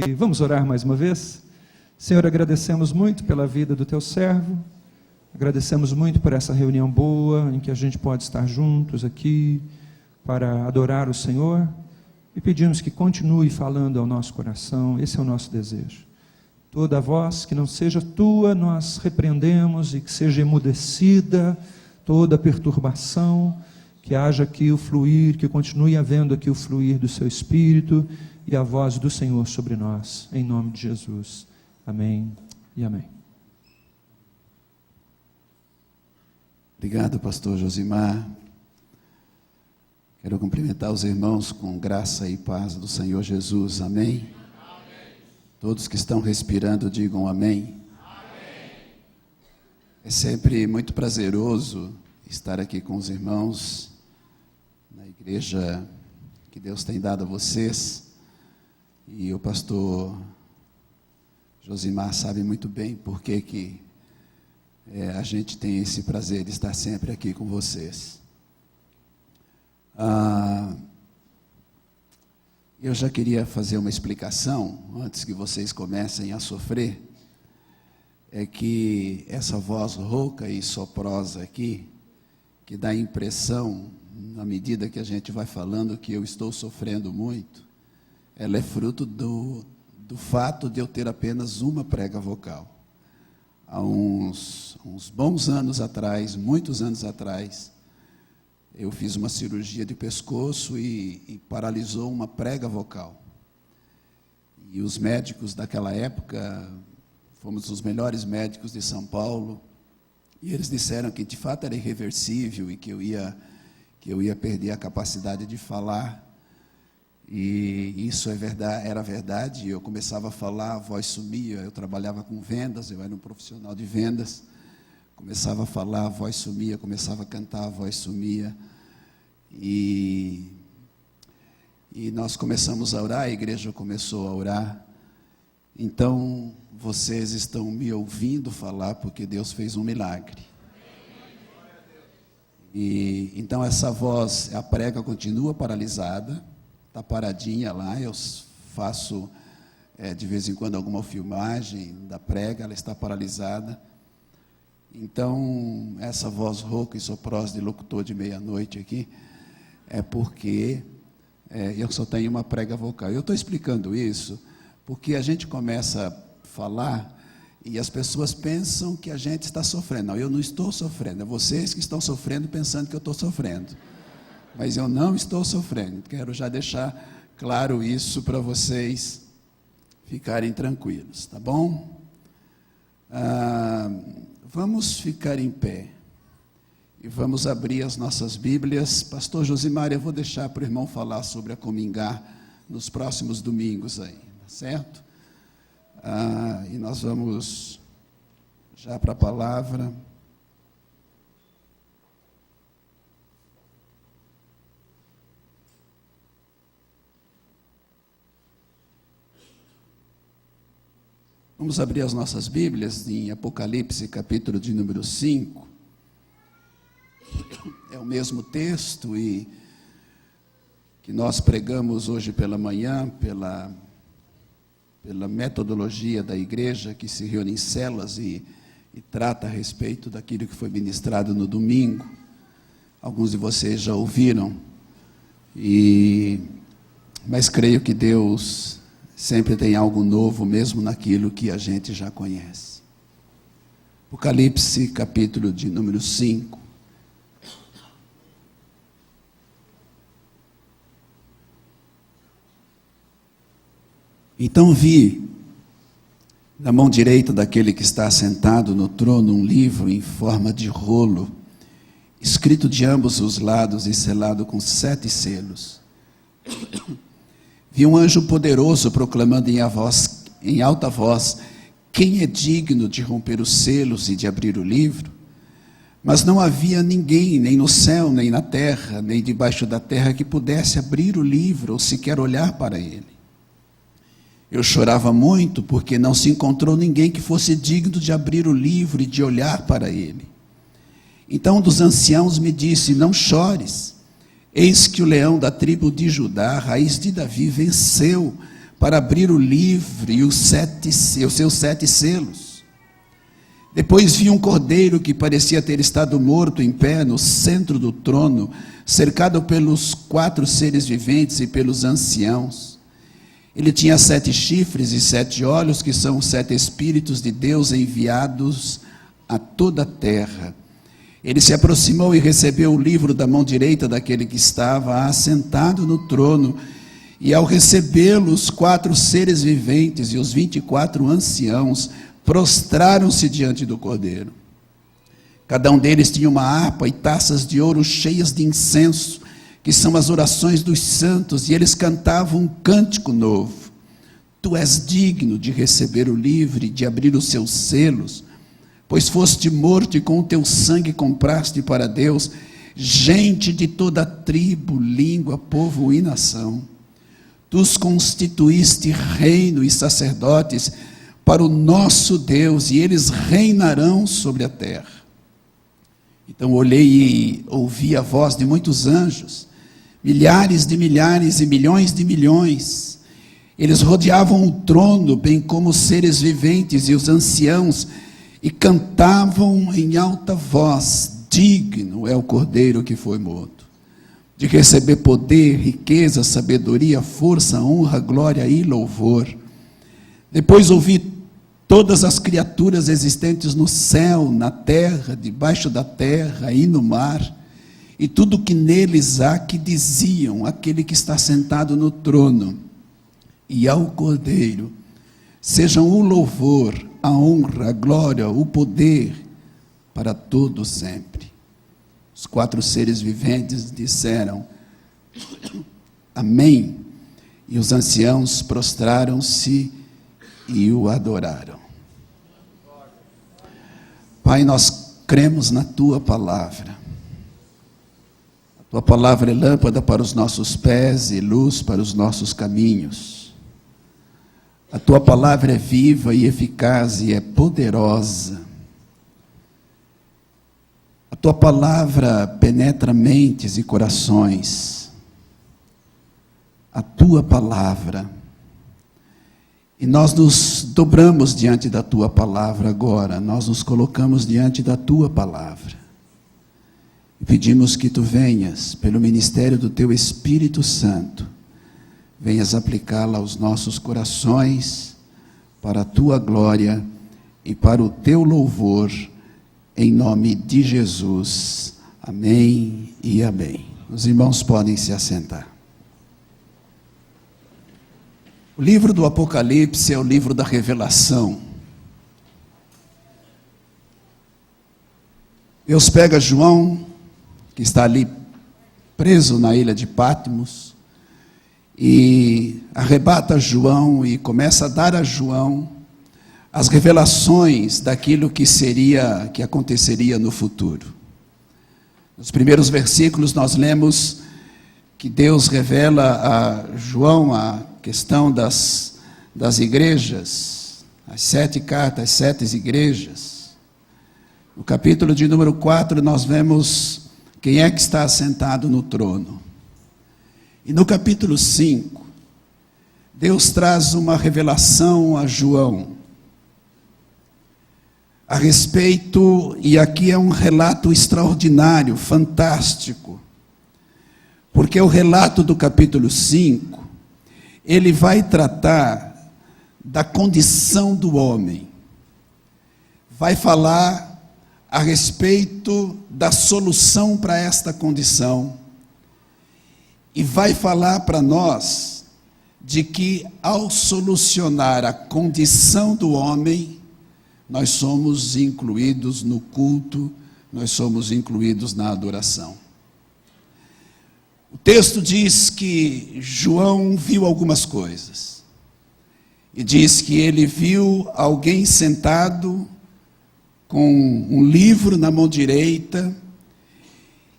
E vamos orar mais uma vez? Senhor, agradecemos muito pela vida do teu servo, agradecemos muito por essa reunião boa, em que a gente pode estar juntos aqui, para adorar o Senhor, e pedimos que continue falando ao nosso coração, esse é o nosso desejo. Toda voz que não seja tua, nós repreendemos, e que seja emudecida toda perturbação, que haja aqui o fluir, que continue havendo aqui o fluir do seu Espírito, e a voz do Senhor sobre nós, em nome de Jesus. Amém e amém. Obrigado, pastor Josimar. Quero cumprimentar os irmãos com graça e paz do Senhor Jesus. Amém? Amém. Todos que estão respirando, digam amém. Amém. É sempre muito prazeroso estar aqui com os irmãos na igreja que Deus tem dado a vocês. E o pastor Josimar sabe muito bem por que a gente tem esse prazer de estar sempre aqui com vocês. Eu já queria fazer uma explicação, antes que vocês comecem a sofrer, é que essa voz rouca e soprosa aqui, que dá a impressão, na medida que a gente vai falando, que eu estou sofrendo muito, ela é fruto do fato de eu ter apenas uma prega vocal. Há uns bons anos atrás, muitos anos atrás, eu fiz uma cirurgia de pescoço e paralisou uma prega vocal. E os médicos daquela época, fomos os melhores médicos de São Paulo, e eles disseram que de fato era irreversível e que eu ia perder a capacidade de falar. E isso era verdade. Eu começava a falar, a voz sumia. Eu trabalhava com vendas, eu era um profissional de vendas. Começava a falar, a voz sumia. Começava a cantar, a voz sumia. E nós começamos a orar, a igreja começou a orar. Então, vocês estão me ouvindo falar porque Deus fez um milagre. E então essa voz, a prega continua paralisada. Está paradinha lá, eu faço de vez em quando alguma filmagem da prega, ela está paralisada. Então, essa voz rouca e soprosa de locutor de meia-noite aqui, é porque eu só tenho uma prega vocal. Eu estou explicando isso porque a gente começa a falar e as pessoas pensam que a gente está sofrendo. Não, eu não estou sofrendo, é vocês que estão sofrendo pensando que eu estou sofrendo. Mas eu não estou sofrendo. Quero já deixar claro isso para vocês ficarem tranquilos, tá bom? Vamos ficar em pé e vamos abrir as nossas Bíblias. Pastor Josimar, eu vou deixar para o irmão falar sobre a Comingar nos próximos domingos aí, tá certo? E nós vamos já para a palavra. Vamos abrir as nossas Bíblias em Apocalipse, capítulo de número 5. É o mesmo texto e que nós pregamos hoje pela manhã, pela metodologia da igreja que se reúne em celas e trata a respeito daquilo que foi ministrado no domingo. Alguns de vocês já ouviram, mas creio que Deus sempre tem algo novo, mesmo naquilo que a gente já conhece. Apocalipse, capítulo de número 5. Então vi, na mão direita daquele que está sentado no trono, um livro em forma de rolo, escrito de ambos os lados e selado com 7 selos. Vi um anjo poderoso proclamando em alta voz: quem é digno de romper os selos e de abrir o livro? Mas não havia ninguém, nem no céu, nem na terra, nem debaixo da terra, que pudesse abrir o livro ou sequer olhar para ele. Eu chorava muito, porque não se encontrou ninguém que fosse digno de abrir o livro e de olhar para ele. Então um dos anciãos me disse: não chores. Eis que o leão da tribo de Judá, raiz de Davi, venceu para abrir o livro e os seus 7 selos. Depois vi um cordeiro que parecia ter estado morto em pé no centro do trono, cercado pelos 4 seres viventes e pelos anciãos. Ele tinha 7 chifres e 7 olhos, que são os 7 Espíritos de Deus enviados a toda a terra. Ele se aproximou e recebeu o livro da mão direita daquele que estava assentado no trono, e ao recebê-lo, os 4 seres viventes e os 24 anciãos prostraram-se diante do cordeiro. Cada um deles tinha uma harpa e taças de ouro cheias de incenso, que são as orações dos santos, e eles cantavam um cântico novo. Tu és digno de receber o livro e de abrir os seus selos, pois foste morto e com o teu sangue compraste para Deus gente de toda tribo, língua, povo e nação. Tu os constituíste reino e sacerdotes para o nosso Deus, e eles reinarão sobre a terra. Então olhei e ouvi a voz de muitos anjos, milhares de milhares e milhões de milhões. Eles rodeavam o trono, bem como os seres viventes e os anciãos, e cantavam em alta voz: digno é o cordeiro que foi morto, de receber poder, riqueza, sabedoria, força, honra, glória e louvor. Depois ouvi todas as criaturas existentes no céu, na terra, debaixo da terra e no mar, e tudo que neles há, que diziam aquele que está sentado no trono e ao Cordeiro: sejam o louvor, a honra, a glória, o poder para todo sempre. Os 4 seres viventes disseram: amém. E os anciãos prostraram-se e o adoraram. Pai, nós cremos na Tua palavra. A Tua palavra é lâmpada para os nossos pés e luz para os nossos caminhos. A Tua palavra é viva e eficaz e é poderosa. A Tua palavra penetra mentes e corações. A Tua palavra. E nós nos dobramos diante da Tua palavra agora, nós nos colocamos diante da Tua palavra. E pedimos que Tu venhas, pelo ministério do Teu Espírito Santo, venhas aplicá-la aos nossos corações, para a Tua glória e para o Teu louvor, em nome de Jesus. Amém e amém. Os irmãos podem se assentar. O livro do Apocalipse é o livro da revelação. Deus pega João, que está ali preso na ilha de Patmos, e arrebata João e começa a dar a João as revelações daquilo que aconteceria no futuro. Nos primeiros versículos nós lemos que Deus revela a João a questão das igrejas, as 7 cartas, as 7 igrejas. No capítulo de número 4 nós vemos quem é que está assentado no trono. E no capítulo 5, Deus traz uma revelação a João a respeito, e aqui é um relato extraordinário, fantástico, porque o relato do capítulo 5, ele vai tratar da condição do homem, vai falar a respeito da solução para esta condição, e vai falar para nós de que ao solucionar a condição do homem, nós somos incluídos no culto, nós somos incluídos na adoração. O texto diz que João viu algumas coisas. E diz que ele viu alguém sentado com um livro na mão direita,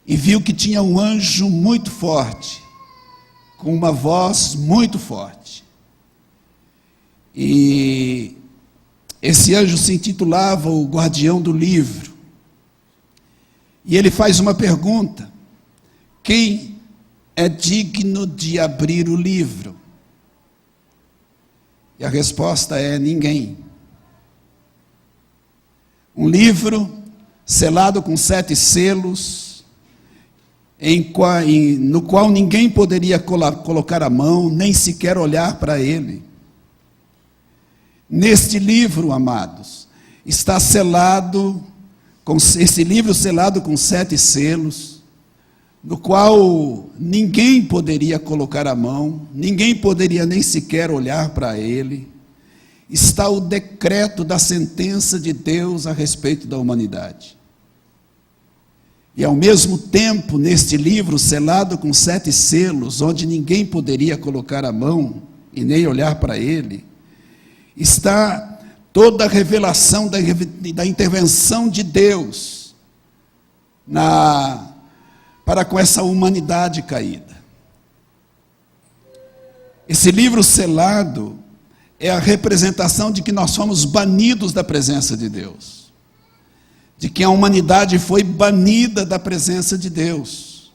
e viu que tinha um anjo muito forte, com uma voz muito forte. E esse anjo se intitulava o guardião do livro. E ele faz uma pergunta: quem é digno de abrir o livro? E a resposta é ninguém. Um livro selado com 7 selos, no qual ninguém poderia colocar a mão, nem sequer olhar para ele. Neste livro, amados, está selado, esse livro selado com 7 selos, no qual ninguém poderia colocar a mão, ninguém poderia nem sequer olhar para ele, está o decreto da sentença de Deus a respeito da humanidade. E ao mesmo tempo, neste livro selado com 7 selos, onde ninguém poderia colocar a mão e nem olhar para ele, está toda a revelação da intervenção de Deus para com essa humanidade caída. Esse livro selado é a representação de que nós fomos banidos da presença de Deus, de que a humanidade foi banida da presença de Deus.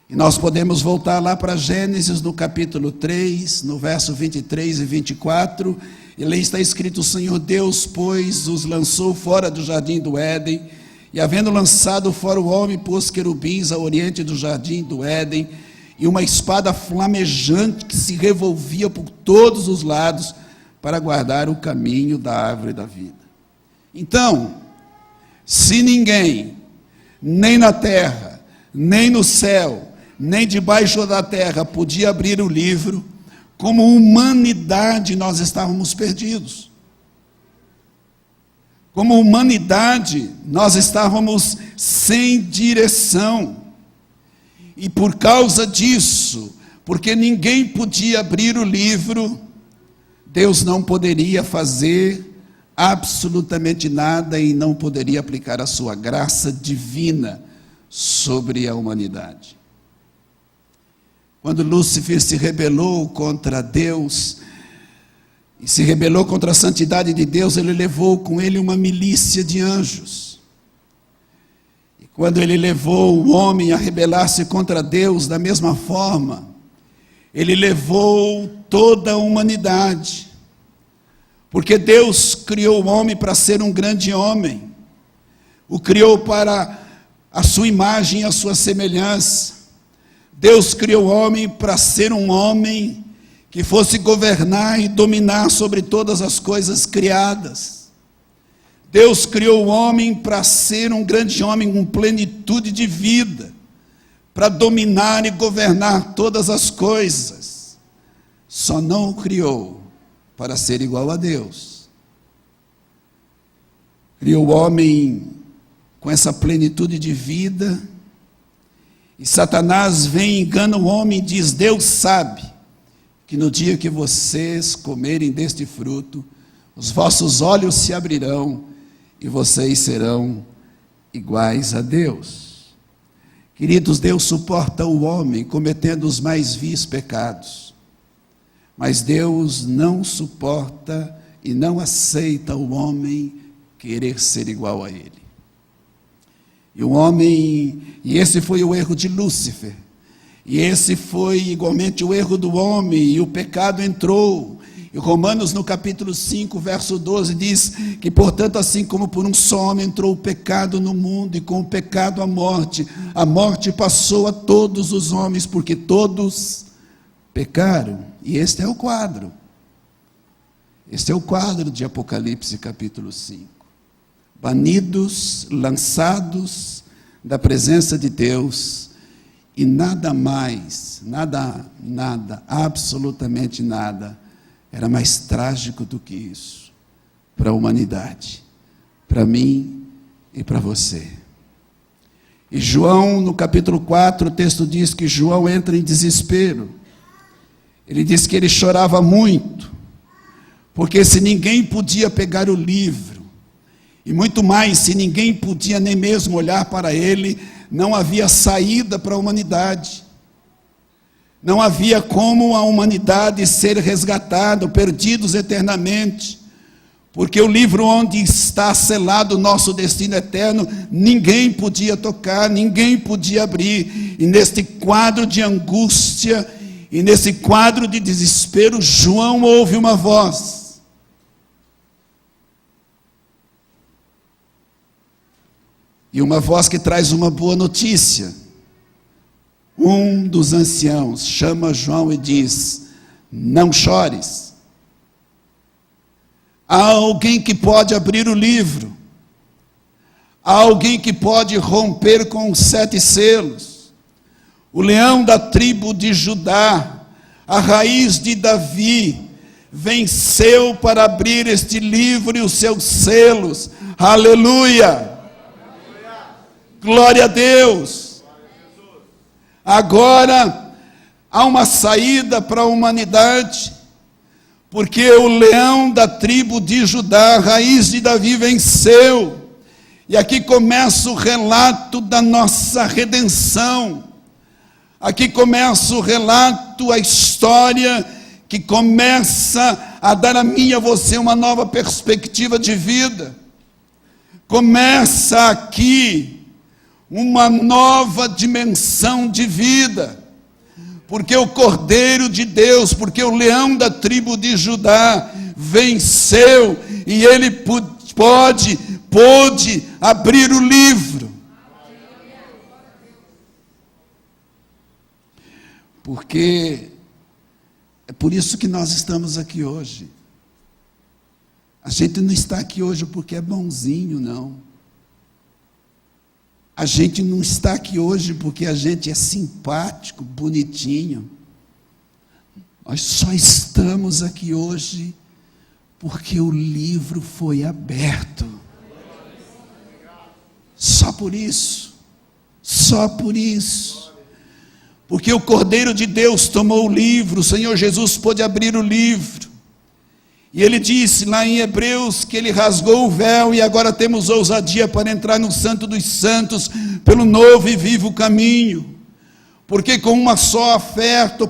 E nós podemos voltar lá para Gênesis, no capítulo 3, no verso 23 e 24, e ali está escrito: o Senhor Deus, pois, os lançou fora do jardim do Éden, e havendo lançado fora o homem, pôs querubins ao oriente do jardim do Éden, e uma espada flamejante que se revolvia por todos os lados, para guardar o caminho da árvore da vida. Então, se ninguém, nem na terra, nem no céu, nem debaixo da terra, podia abrir o livro, como humanidade nós estávamos perdidos. Como humanidade nós estávamos sem direção. E por causa disso, porque ninguém podia abrir o livro, Deus não poderia fazer absolutamente nada e não poderia aplicar a sua graça divina sobre a humanidade. Quando Lúcifer se rebelou contra Deus, e se rebelou contra a santidade de Deus, ele levou com ele uma milícia de anjos. E quando ele levou o homem a rebelar-se contra Deus, da mesma forma, ele levou toda a humanidade. Porque Deus criou o homem para ser um grande homem, o criou para a sua imagem e a sua semelhança. Deus criou o homem para ser um homem que fosse governar e dominar sobre todas as coisas criadas. Deus criou o homem para ser um grande homem com plenitude de vida, para dominar e governar todas as coisas. Só não o criou para ser igual a Deus. Criou o homem com essa plenitude de vida, e Satanás vem e engana o homem e diz: Deus sabe que no dia que vocês comerem deste fruto, os vossos olhos se abrirão e vocês serão iguais a Deus. Queridos, Deus suporta o homem cometendo os mais vis pecados, mas Deus não suporta e não aceita o homem querer ser igual a Ele. E esse foi o erro de Lúcifer, e esse foi igualmente o erro do homem, e o pecado entrou. E Romanos, no capítulo 5, verso 12, diz que, portanto, assim como por um só homem entrou o pecado no mundo, e com o pecado a morte passou a todos os homens, porque todos pecaram. E este é o quadro. Este é o quadro de Apocalipse, capítulo 5. Banidos, lançados da presença de Deus, e nada mais, nada, absolutamente nada, era mais trágico do que isso, para a humanidade, para mim e para você. E João, no capítulo 4, o texto diz que João entra em desespero. Ele diz que ele chorava muito, porque se ninguém podia pegar o livro, e muito mais, se ninguém podia nem mesmo olhar para ele, não havia saída para a humanidade. Não havia como a humanidade ser resgatada, perdidos eternamente. Porque o livro onde está selado o nosso destino eterno, ninguém podia tocar, ninguém podia abrir. E neste quadro de angústia E nesse quadro de desespero, João ouve uma voz. E uma voz que traz uma boa notícia. Um dos anciãos chama João e diz: não chores. Há alguém que pode abrir o livro. Há alguém que pode romper com os 7 selos. O leão da tribo de Judá, a raiz de Davi, venceu para abrir este livro e os seus selos. Aleluia! Glória a Deus! Agora há uma saída para a humanidade, porque o leão da tribo de Judá, a raiz de Davi, venceu. E aqui começa o relato da nossa redenção. Aqui começa o relato, a história que começa a dar a mim e a você uma nova perspectiva de vida. Começa aqui uma nova dimensão de vida. Porque o Cordeiro de Deus, porque o leão da tribo de Judá venceu e ele pôde abrir o livro. Porque é por isso que nós estamos aqui hoje. A gente não está aqui hoje porque é bonzinho, não. A gente não está aqui hoje porque a gente é simpático, bonitinho. Nós só estamos aqui hoje porque o livro foi aberto. Só por isso. Só por isso. Porque o Cordeiro de Deus tomou o livro, o Senhor Jesus pôde abrir o livro. E ele disse lá em Hebreus que ele rasgou o véu e agora temos ousadia para entrar no Santo dos Santos pelo novo e vivo caminho. Porque com uma só oferta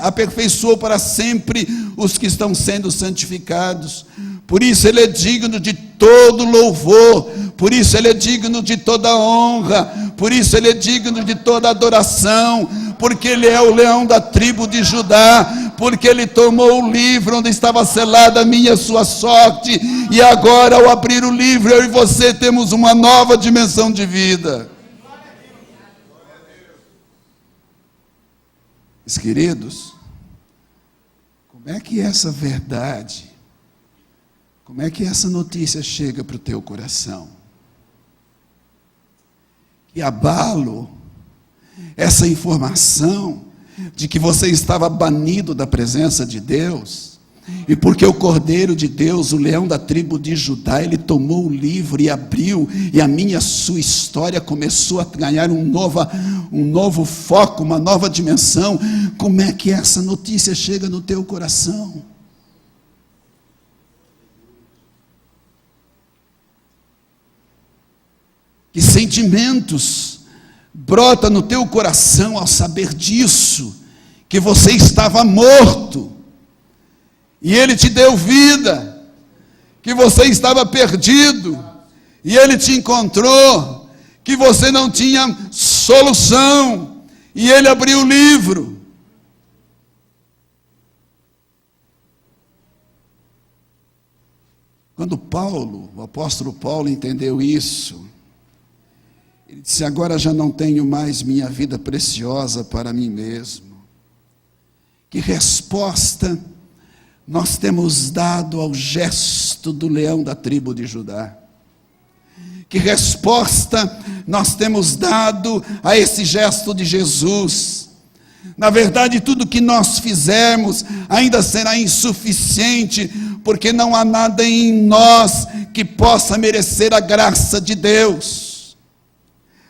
aperfeiçoou para sempre os que estão sendo santificados. Por isso ele é digno de todo louvor, por isso ele é digno de toda honra, por isso ele é digno de toda adoração, porque ele é o leão da tribo de Judá, porque ele tomou o livro onde estava selada a minha e a sua sorte, e agora ao abrir o livro, eu e você temos uma nova dimensão de vida. Meus queridos, como é que essa verdade, como é que essa notícia chega para o teu coração? Que abalo essa informação de que você estava banido da presença de Deus, e porque o Cordeiro de Deus, o leão da tribo de Judá, ele tomou o livro e abriu, e a minha e a sua história começou a ganhar um novo foco, uma nova dimensão. Como é que essa notícia chega no teu coração? Que sentimentos brota no teu coração ao saber disso, que você estava morto e ele te deu vida, que você estava perdido e ele te encontrou, que você não tinha solução e ele abriu o livro. Quando o apóstolo Paulo entendeu isso, ele disse: agora já não tenho mais minha vida preciosa para mim mesmo. Que resposta nós temos dado ao gesto do leão da tribo de Judá? Que resposta nós temos dado a esse gesto de Jesus? Na verdade, tudo que nós fizermos ainda será insuficiente, porque não há nada em nós que possa merecer a graça de Deus.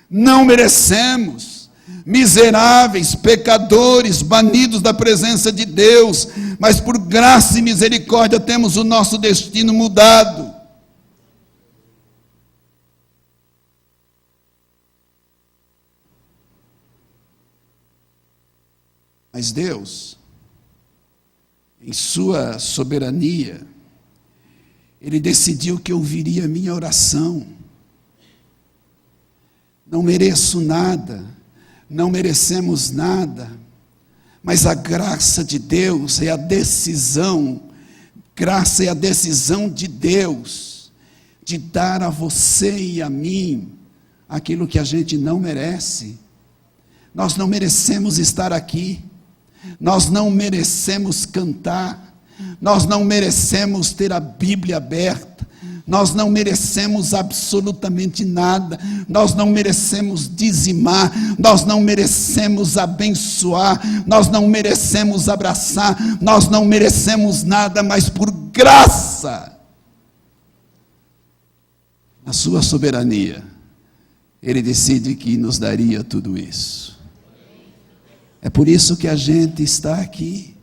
Não merecemos, miseráveis, pecadores, banidos da presença de Deus, mas por graça e misericórdia temos o nosso destino mudado. Mas Deus, em sua soberania, Ele decidiu que ouviria a minha oração. Não mereço nada, não merecemos nada, Mas a graça de Deus é a decisão, graça é a decisão de Deus, de dar a você e a mim aquilo que a gente não merece. Nós não merecemos estar aqui, nós não merecemos cantar, nós não merecemos ter a Bíblia aberta, nós não merecemos absolutamente nada, nós não merecemos dizimar, nós não merecemos abençoar, nós não merecemos abraçar, nós não merecemos nada, mas por graça, na sua soberania, Ele decide que nos daria tudo isso. É por isso que a gente está aqui,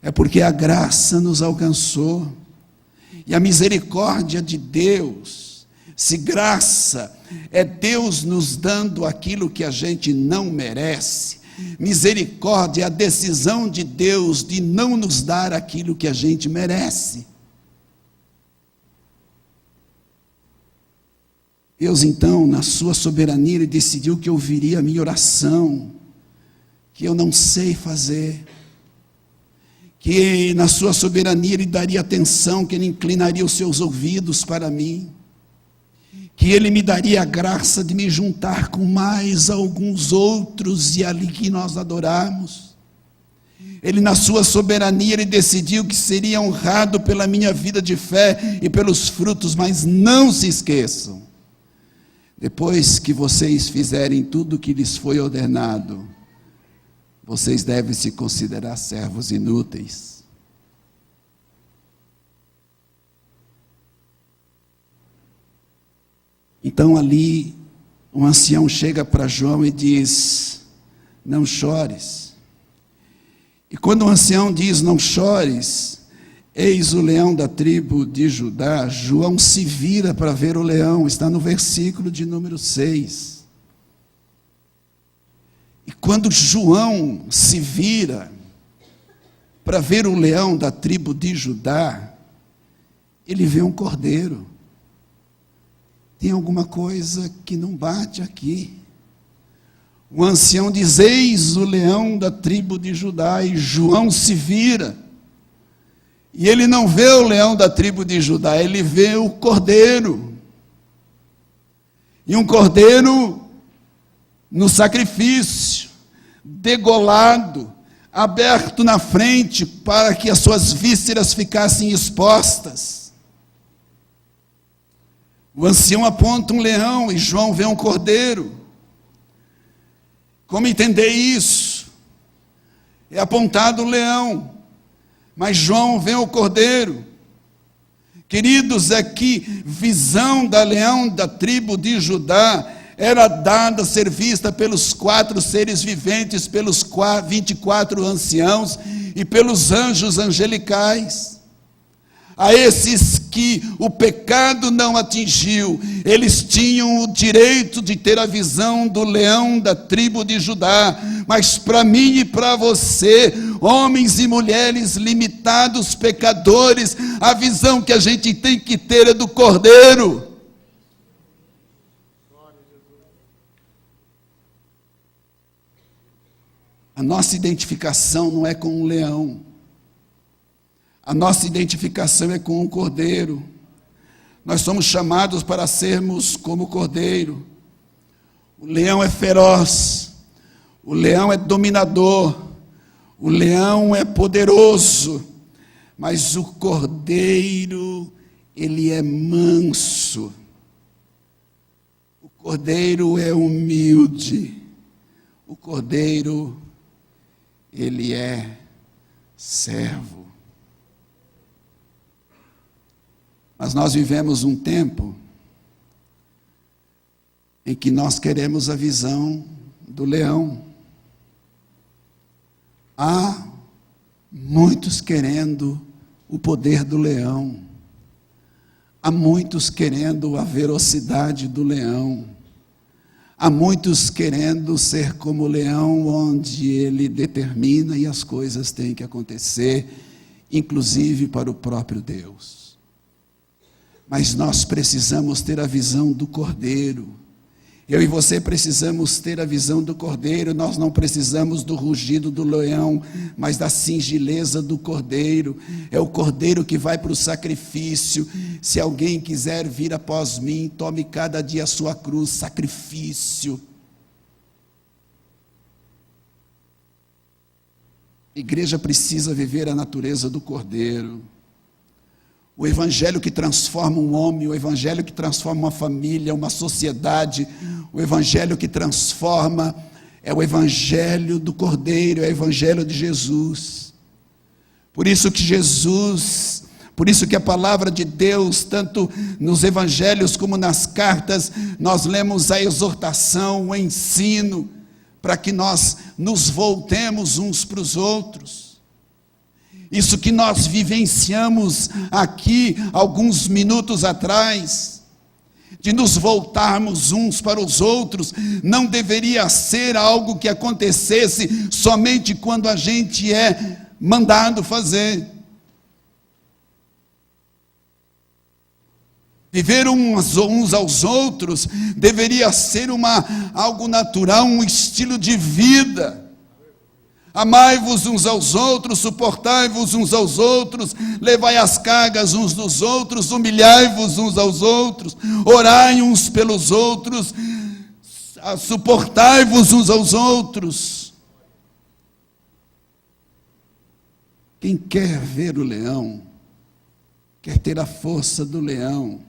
é porque a graça nos alcançou. E a misericórdia de Deus, se graça é Deus nos dando aquilo que a gente não merece, misericórdia é a decisão de Deus de não nos dar aquilo que a gente merece. Deus então, na sua soberania, Ele decidiu que ouviria a minha oração, que eu não sei fazer, que na sua soberania Ele daria atenção, que Ele inclinaria os seus ouvidos para mim, que Ele me daria a graça de me juntar com mais alguns outros e ali que nós adoramos. Ele na sua soberania, Ele decidiu que seria honrado pela minha vida de fé e pelos frutos, mas não se esqueçam, depois que vocês fizerem tudo o que lhes foi ordenado, vocês devem se considerar servos inúteis. Então ali, um ancião chega para João e diz: não chores. E quando o ancião diz: não chores, eis o leão da tribo de Judá, João se vira para ver o leão, está no versículo de número 6. E quando João se vira para ver o leão da tribo de Judá, ele vê um cordeiro. Tem alguma coisa que não bate aqui. O ancião diz: eis o leão da tribo de Judá, e João se vira. E ele não vê o leão da tribo de Judá, ele vê o cordeiro. E um cordeiro no sacrifício, degolado, aberto na frente, para que as suas vísceras ficassem expostas. O ancião aponta um leão e João vê um cordeiro. Como entender isso? É apontado o leão, mas João vê o cordeiro. Queridos, é que visão da leão da tribo de Judá era dada, ser vista pelos 4 seres viventes, pelos 24 anciãos e pelos anjos angelicais. A esses que o pecado não atingiu, eles tinham o direito de ter a visão do leão da tribo de Judá, mas para mim e para você, homens e mulheres limitados, pecadores, a visão que a gente tem que ter é do cordeiro. A nossa identificação não é com um leão, a nossa identificação é com um cordeiro. Nós somos chamados para sermos como o cordeiro. O leão é feroz, o leão é dominador, o leão é poderoso, mas o cordeiro, ele é manso, o cordeiro é humilde, o cordeiro, ele é servo. Mas nós vivemos um tempo em que nós queremos a visão do leão. Há muitos querendo o poder do leão. Há muitos querendo a velocidade do leão. Há muitos querendo ser como o leão, onde ele determina e as coisas têm que acontecer, inclusive para o próprio Deus. Mas nós precisamos ter a visão do cordeiro. Eu e você precisamos ter a visão do Cordeiro. Nós não precisamos do rugido do leão, mas da singeleza do Cordeiro. É o Cordeiro que vai para o sacrifício. Se alguém quiser vir após mim, tome cada dia a sua cruz. Sacrifício. A igreja precisa viver a natureza do Cordeiro. O evangelho que transforma um homem, o evangelho que transforma uma família, uma sociedade, o evangelho que transforma é o evangelho do Cordeiro, é o evangelho de Jesus. Por isso que a palavra de Deus, tanto nos evangelhos como nas cartas, nós lemos a exortação, o ensino, para que nós nos voltemos uns para os outros. Isso que nós vivenciamos aqui, alguns minutos atrás, de nos voltarmos uns para os outros, não deveria ser algo que acontecesse somente quando a gente é mandado fazer. Viver uns aos outros deveria ser algo natural, um estilo de vida. Amai-vos uns aos outros, suportai-vos uns aos outros, levai as cargas uns dos outros, humilhai-vos uns aos outros, orai uns pelos outros, suportai-vos uns aos outros. Quem quer ver o leão, quer ter a força do leão.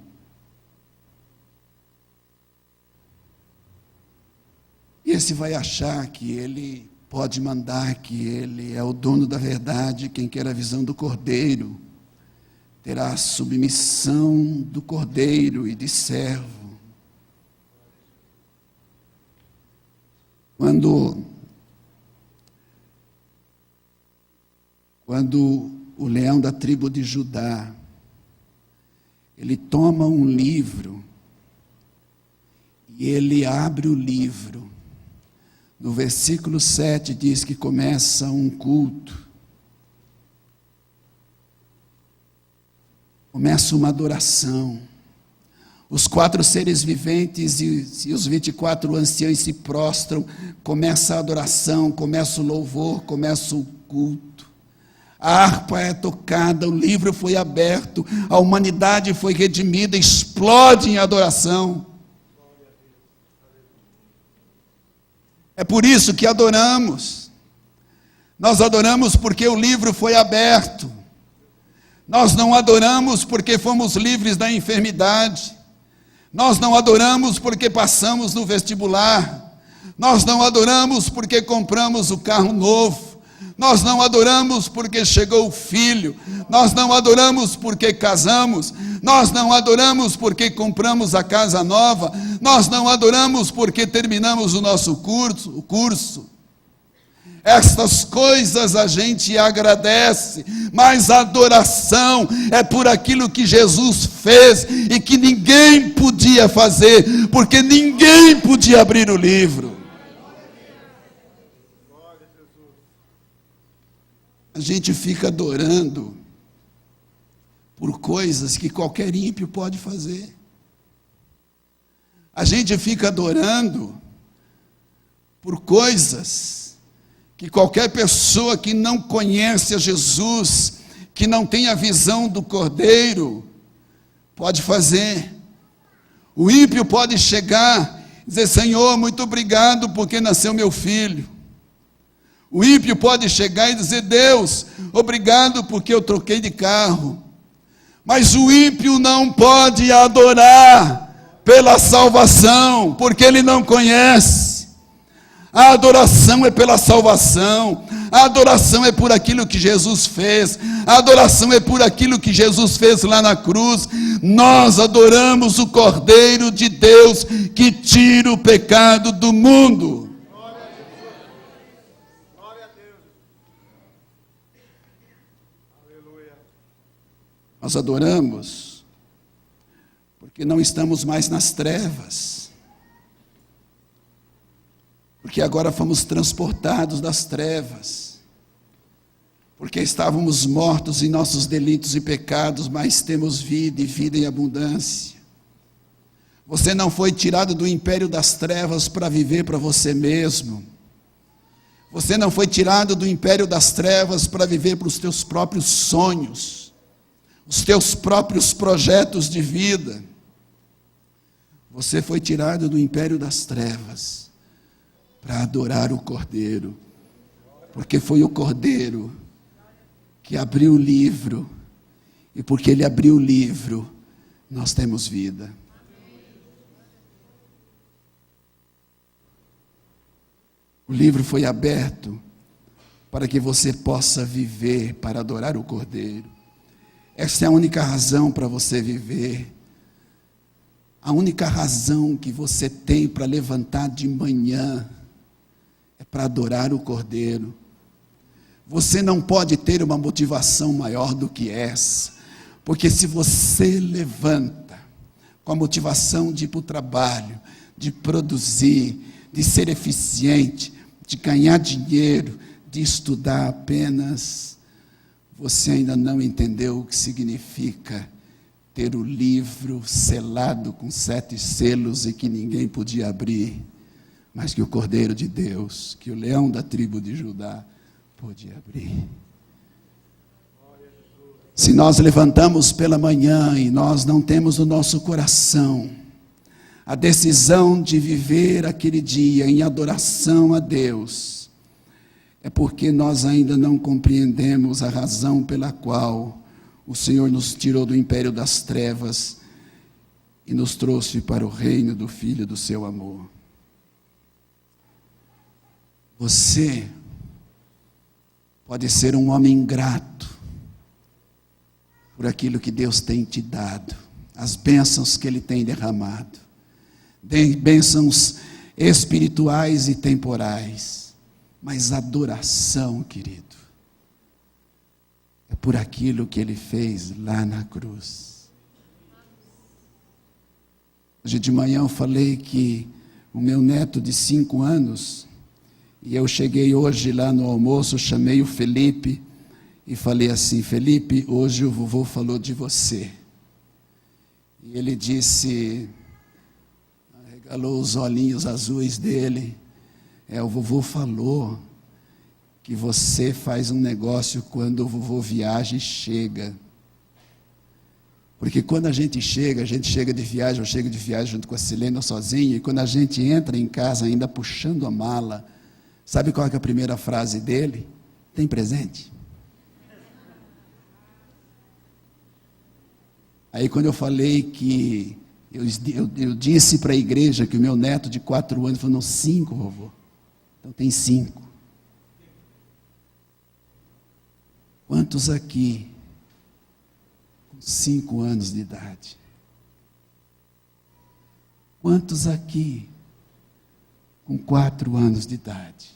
E esse vai achar que ele pode mandar, que ele é o dono da verdade. Quem quer a visão do Cordeiro terá a submissão do Cordeiro e de servo. Quando o leão da tribo de Judá, ele toma um livro e ele abre o livro. No versículo 7 diz que começa um culto. Começa uma adoração. Os 4 seres viventes e os 24 anciãos se prostram. Começa a adoração, começa o louvor, começa o culto. A harpa é tocada, o livro foi aberto, a humanidade foi redimida, explode em adoração. É por isso que adoramos. Nós adoramos porque o livro foi aberto. Nós não adoramos porque fomos livres da enfermidade. Nós não adoramos porque passamos no vestibular. Nós não adoramos porque compramos o carro novo. Nós não adoramos porque chegou o filho. Nós não adoramos porque casamos. Nós não adoramos porque compramos a casa nova. Nós não adoramos porque terminamos o nosso curso. Estas coisas a gente agradece, mas a adoração é por aquilo que Jesus fez e que ninguém podia fazer, porque ninguém podia abrir o livro. A gente fica adorando por coisas que qualquer ímpio pode fazer. A gente fica adorando por coisas que qualquer pessoa que não conhece a Jesus, que não tem a visão do Cordeiro, pode fazer. O ímpio pode chegar e dizer: Senhor, muito obrigado porque nasceu meu filho. O ímpio pode chegar e dizer: Deus, obrigado porque eu troquei de carro. Mas o ímpio não pode adorar pela salvação, porque ele não conhece. A adoração é pela salvação. A adoração é por aquilo que Jesus fez. A adoração é por aquilo que Jesus fez lá na cruz. Nós adoramos o Cordeiro de Deus que tira o pecado do mundo. Nós adoramos porque não estamos mais nas trevas, porque agora fomos transportados das trevas, porque estávamos mortos em nossos delitos e pecados, mas temos vida e vida em abundância, Você não foi tirado do império das trevas para viver para você mesmo. Você não foi tirado do império das trevas para viver para os teus próprios sonhos, os teus próprios projetos de vida. Você foi tirado do império das trevas para adorar o Cordeiro, porque foi o Cordeiro que abriu o livro, e porque Ele abriu o livro, nós temos vida. O livro foi aberto para que você possa viver para adorar o Cordeiro. Essa é a única razão para você viver. A única razão que você tem para levantar de manhã é para adorar o Cordeiro. Você não pode ter uma motivação maior do que essa, porque se você levanta com a motivação de ir para o trabalho, de produzir, de ser eficiente, de ganhar dinheiro, de estudar apenas, você ainda não entendeu o que significa ter o livro selado com 7 selos e que ninguém podia abrir, mas que o Cordeiro de Deus, que o leão da tribo de Judá, podia abrir. Se nós levantamos pela manhã e nós não temos no nosso coração a decisão de viver aquele dia em adoração a Deus, é porque nós ainda não compreendemos a razão pela qual o Senhor nos tirou do império das trevas e nos trouxe para o reino do Filho do seu amor. Você pode ser um homem ingrato por aquilo que Deus tem te dado, as bênçãos que Ele tem derramado, bênçãos espirituais e temporais, mas adoração, querido, é por aquilo que Ele fez lá na cruz. Hoje de manhã eu falei que o meu neto de 5 anos, e eu cheguei hoje lá no almoço, chamei o Felipe e falei assim: Felipe, hoje o vovô falou de você. E ele disse, arregalou os olhinhos azuis dele, o vovô falou que você faz um negócio quando o vovô viaja e chega. Porque quando a gente chega de viagem, eu chego de viagem junto com a Silene ou sozinho, e quando a gente entra em casa ainda puxando a mala, sabe qual é a primeira frase dele? Tem presente? Aí quando eu falei que, eu disse para a igreja que o meu neto de 4 anos, falou, não, 5, vovô. Então tem 5. Quantos aqui, com 5 anos de idade? Quantos aqui, com 4 anos de idade,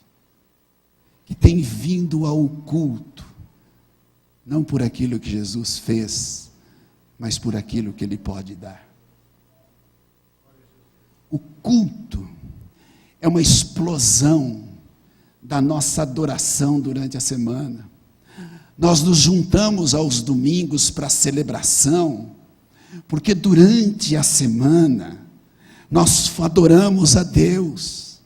que tem vindo ao culto, não por aquilo que Jesus fez, mas por aquilo que Ele pode dar? O culto é uma explosão da nossa adoração durante a semana. Nós nos juntamos aos domingos para celebração, porque durante a semana nós adoramos a Deus.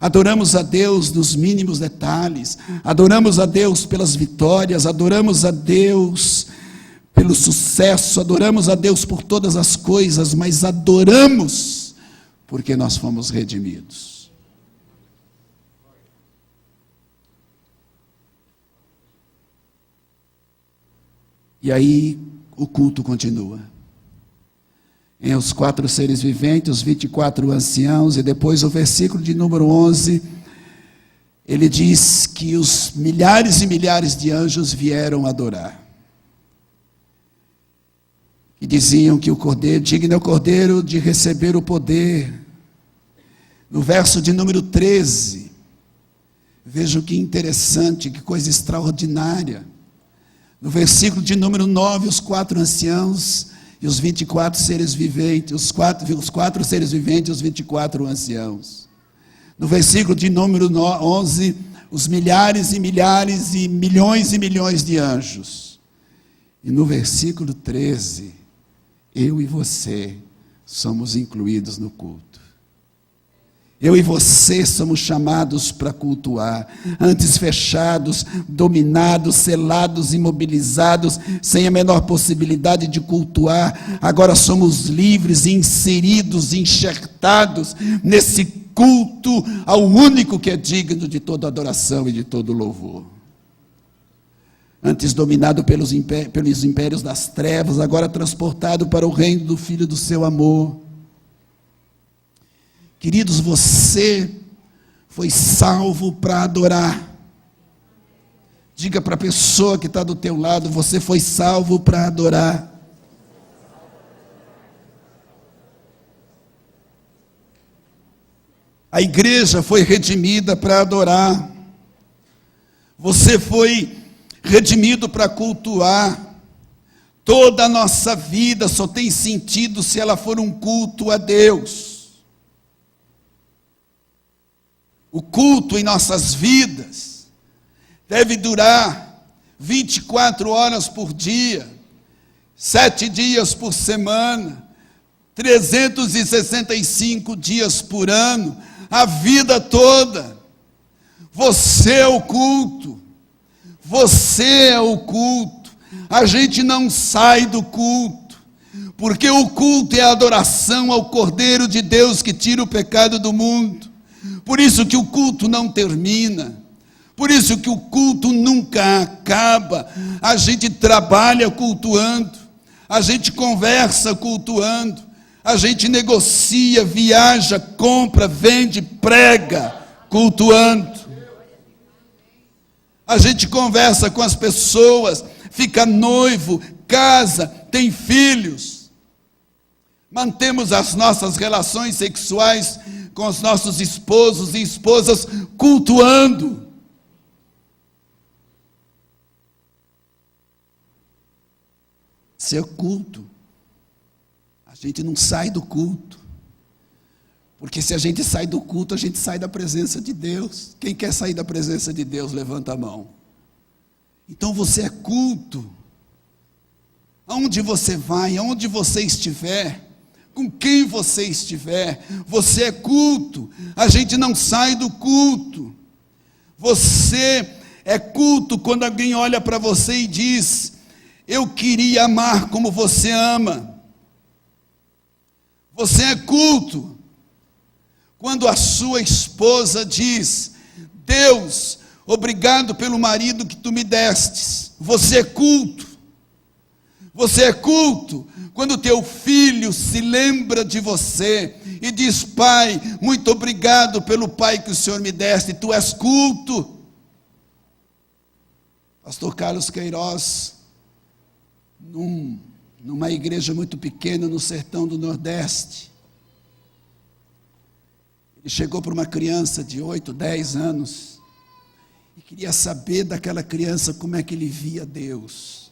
Adoramos a Deus nos mínimos detalhes, adoramos a Deus pelas vitórias, adoramos a Deus pelo sucesso, adoramos a Deus por todas as coisas, mas adoramos porque nós fomos redimidos. E aí o culto continua. Em os 4 seres viventes, os 24 anciãos, e depois o versículo de número 11, ele diz que os milhares e milhares de anjos vieram adorar. E diziam que o Cordeiro, digno é o Cordeiro de receber o poder. No verso de número 13, vejam que interessante, que coisa extraordinária. No versículo de número 9, os 4 anciãos e os 24 seres viventes, os quatro seres viventes e os 24 anciãos. No versículo de número 11, os milhares e milhares e milhões de anjos. E no versículo 13, eu e você somos incluídos no culto. Eu e você somos chamados para cultuar, antes fechados, dominados, selados, imobilizados, sem a menor possibilidade de cultuar. Agora somos livres, inseridos, enxertados nesse culto ao único que é digno de toda adoração e de todo louvor. Antes dominado pelos impérios das trevas, agora transportado para o reino do Filho do seu amor. Queridos, você foi salvo para adorar. Diga para a pessoa que está do teu lado, você foi salvo para adorar. A igreja foi redimida para adorar. Você foi redimido para cultuar. Toda a nossa vida só tem sentido se ela for um culto a Deus. O culto em nossas vidas deve durar 24 horas por dia, 7 dias por semana, 365 dias por ano, a vida toda. Você é o culto. Você é o culto. A gente não sai do culto, porque o culto é a adoração ao Cordeiro de Deus que tira o pecado do mundo. Por isso que o culto não termina, por isso que o culto nunca acaba. A gente trabalha cultuando, a gente conversa cultuando, a gente negocia, viaja, compra, vende, prega, cultuando. A gente conversa com as pessoas, fica noivo, casa, tem filhos. Mantemos as nossas relações sexuais com os nossos esposos e esposas cultuando. Ser culto. A gente não sai do culto. Porque se a gente sai do culto, a gente sai da presença de Deus. Quem quer sair da presença de Deus, levanta a mão. Então você é culto. Aonde você vai, aonde você estiver, com quem você estiver, você é culto. A gente não sai do culto. Você é culto quando alguém olha para você e diz: eu queria amar como você ama. Você é culto quando a sua esposa diz: Deus, obrigado pelo marido que tu me destes. Você é culto. Você é culto quando teu filho se lembra de você e diz: pai, muito obrigado pelo pai que o Senhor me deste. Tu és culto. Pastor Carlos Queiroz, numa igreja muito pequena no sertão do Nordeste, ele chegou para uma criança de 8, 10 anos e queria saber daquela criança como é que ele via Deus.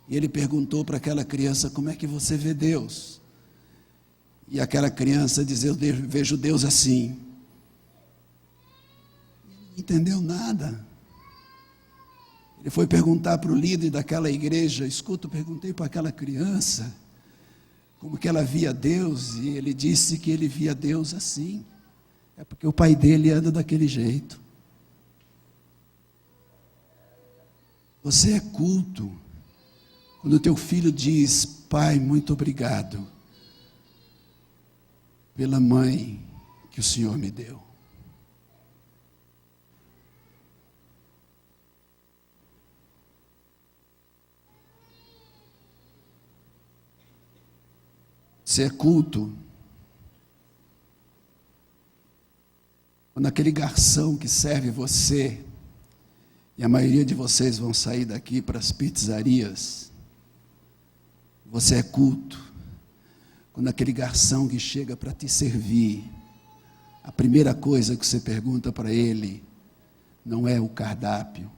E ele perguntou para aquela criança: como é que você vê Deus? E aquela criança dizia: eu vejo Deus assim. Ele não entendeu nada. Ele foi perguntar para o líder daquela igreja: escuta, eu perguntei para aquela criança como que ela via Deus, e ele disse que ele via Deus assim. É porque o pai dele anda daquele jeito. Você é culto quando o teu filho diz: pai, muito obrigado pela mãe que o Senhor me deu. Você é culto quando aquele garçom que serve você, e a maioria de vocês vão sair daqui para as pizzarias, você é culto quando aquele garçom que chega para te servir, a primeira coisa que você pergunta para ele não é o cardápio,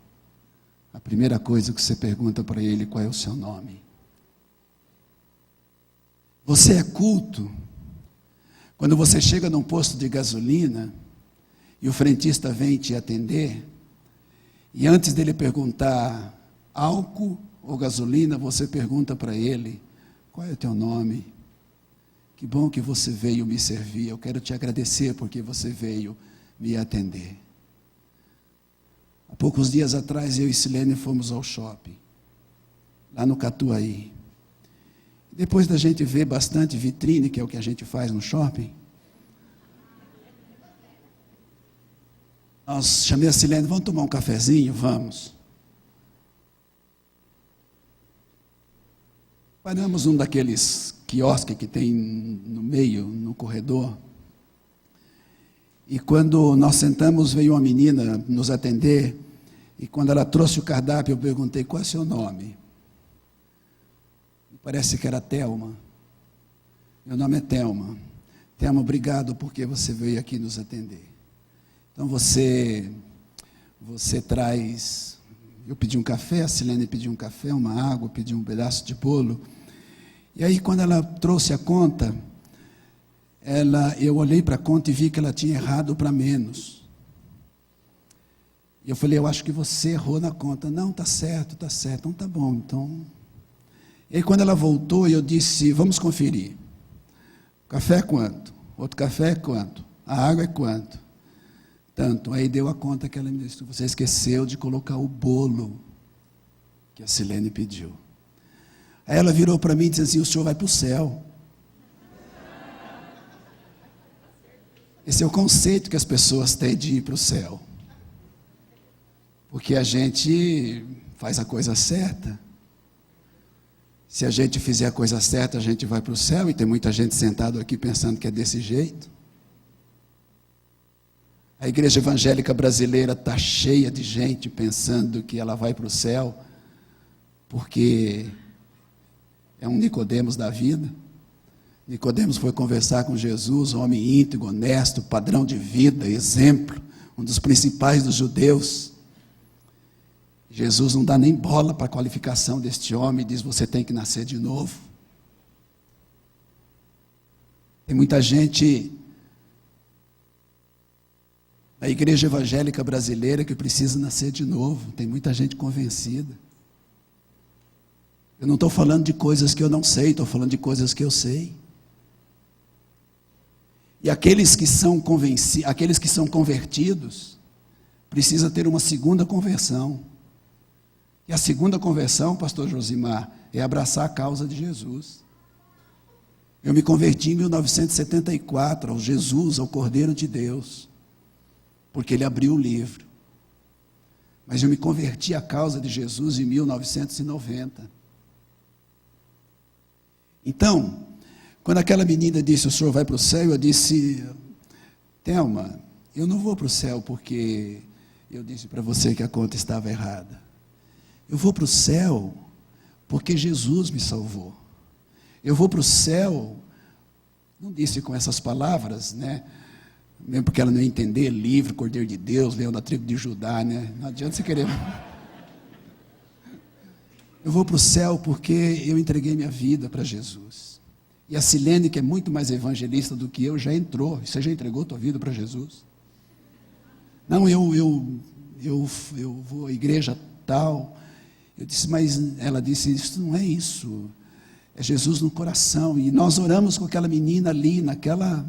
a primeira coisa que você pergunta para ele: qual é o seu nome? Você é culto quando você chega num posto de gasolina e o frentista vem te atender, e antes dele perguntar álcool ou gasolina, você pergunta para ele: qual é o teu nome? Que bom que você veio me servir. Eu quero te agradecer porque você veio me atender. Há poucos dias atrás, eu e Silene fomos ao shopping, lá no Catuaí. Depois da gente ver bastante vitrine, que é o que a gente faz no shopping, chamei a Silene, vamos tomar um cafezinho? Vamos. Paramos num daqueles quiosques que tem no meio, no corredor. E quando nós sentamos, veio uma menina nos atender. E quando ela trouxe o cardápio, eu perguntei, qual é o seu nome? E parece que era Thelma. Meu nome é Thelma. Thelma, obrigado porque você veio aqui nos atender. Então você traz... Eu pedi um café, a Silene pediu um café, uma água, pedi um pedaço de bolo. E aí, quando ela trouxe a conta, eu olhei para a conta e vi que ela tinha errado para menos. E eu falei, eu acho que você errou na conta. Não, está certo, então tá bom. Então... E aí, quando ela voltou, eu disse, vamos conferir. O café é quanto? Outro café é quanto? A água é quanto? Tanto. Aí deu a conta que ela me disse, você esqueceu de colocar o bolo que a Silene pediu. Aí ela virou para mim e disse assim, o senhor vai para o céu. Esse é o conceito que as pessoas têm de ir para o céu. Porque a gente faz a coisa certa. Se a gente fizer a coisa certa, a gente vai para o céu. E tem muita gente sentado aqui pensando que é desse jeito. A igreja evangélica brasileira está cheia de gente pensando que ela vai para o céu porque é um Nicodemos da vida. Nicodemos foi conversar com Jesus, um homem íntegro, honesto, padrão de vida, exemplo, um dos principais dos judeus. Jesus não dá nem bola para a qualificação deste homem, diz, você tem que nascer de novo. Tem muita gente na igreja evangélica brasileira que precisa nascer de novo, tem muita gente convencida. Eu não estou falando de coisas que eu não sei, estou falando de coisas que eu sei. E aqueles que são convertidos, precisam ter uma segunda conversão. E a segunda conversão, pastor Josimar, é abraçar a causa de Jesus. Eu me converti em 1974 ao Jesus, ao Cordeiro de Deus, porque ele abriu o livro. Mas eu me converti à causa de Jesus em 1990. Então, quando aquela menina disse, o senhor vai para o céu, eu disse, Thelma, eu não vou para o céu porque eu disse para você que a conta estava errada. Eu vou para o céu porque Jesus me salvou. Eu vou para o céu, não disse com essas palavras, né? Mesmo porque ela não ia entender, livre, Cordeiro de Deus, leão da tribo de Judá, né? Não adianta você querer. Eu vou para o céu porque eu entreguei minha vida para Jesus. E a Silene, que é muito mais evangelista do que eu, já entrou. Você já entregou tua vida para Jesus? Não, eu vou à igreja tal. Eu disse, mas ela disse, isso não é isso. É Jesus no coração. E nós oramos com aquela menina ali, naquela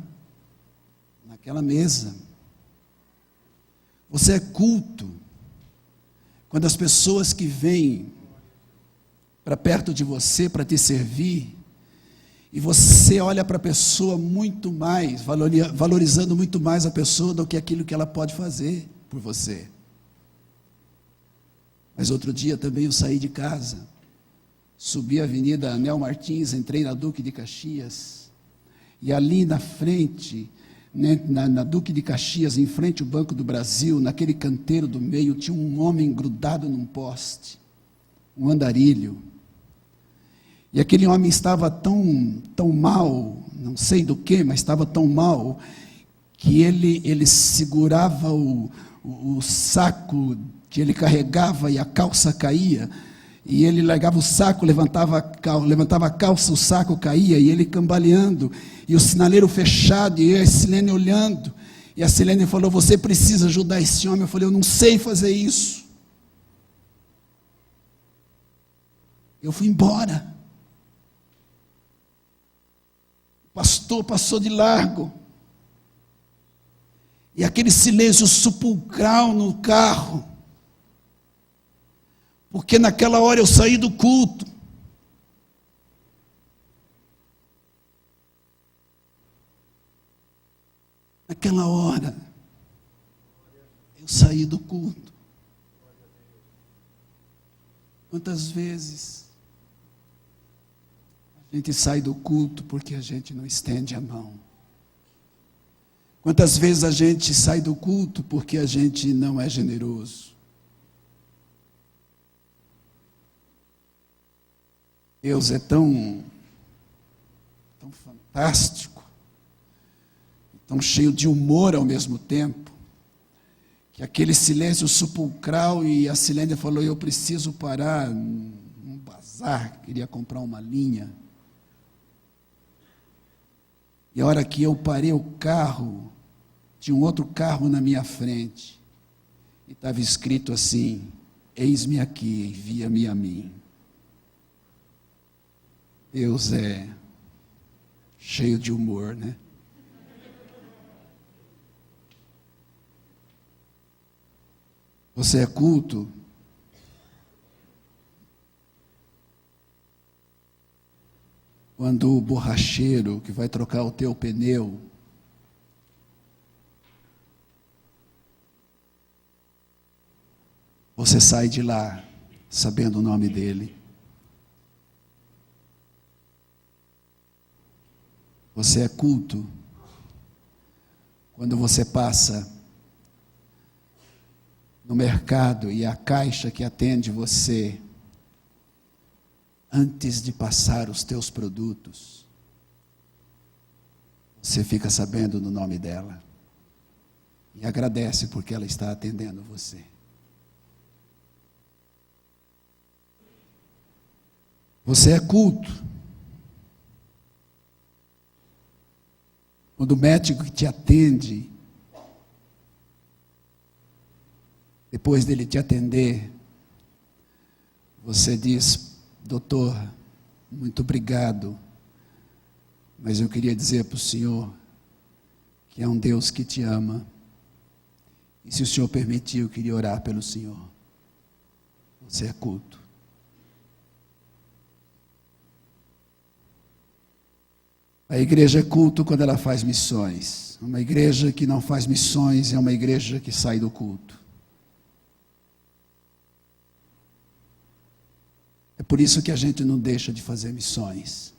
mesa. Você é culto. Quando as pessoas que vêm para perto de você, para te servir, e você olha para a pessoa muito mais, valorizando muito mais a pessoa do que aquilo que ela pode fazer por você. Mas outro dia também eu saí de casa, subi a avenida Anel Martins, entrei na Duque de Caxias, e ali na frente, né, na Duque de Caxias, em frente ao Banco do Brasil, naquele canteiro do meio, tinha um homem grudado num poste, um andarilho. E aquele homem estava tão mal, não sei do que, mas estava tão mal, que ele segurava o saco que ele carregava e a calça caía, e ele largava o saco, levantava a calça, o saco caía, e ele cambaleando, e o sinaleiro fechado, e a Silene olhando, e a Silene falou, você precisa ajudar esse homem. Eu falei, eu não sei fazer isso. Eu fui embora. O pastor passou de largo. E aquele silêncio sepulcral no carro. Porque naquela hora eu saí do culto. Naquela hora, eu saí do culto. Quantas vezes a gente sai do culto porque a gente não estende a mão? Quantas vezes a gente sai do culto porque a gente não é generoso? Deus é tão fantástico, tão cheio de humor ao mesmo tempo, que aquele silêncio sepulcral, e a Silênia falou, eu preciso parar num bazar, queria comprar uma linha. E a hora que eu parei o carro, tinha um outro carro na minha frente, e estava escrito assim, eis-me aqui, envia-me a mim. Deus é cheio de humor, né? Você é culto? Quando o borracheiro que vai trocar o teu pneu você sai de lá sabendo o nome dele. Você é culto quando você passa no mercado e a caixa que atende você, antes de passar os teus produtos, você fica sabendo do nome dela e agradece porque ela está atendendo você. Você é culto quando o médico que te atende, depois dele te atender, você diz, doutor, muito obrigado, mas eu queria dizer para o senhor que é um Deus que te ama, e se o senhor permitir, eu queria orar pelo senhor. Você é culto. A igreja é culto quando ela faz missões. Uma igreja que não faz missões é uma igreja que sai do culto. É por isso que a gente não deixa de fazer missões.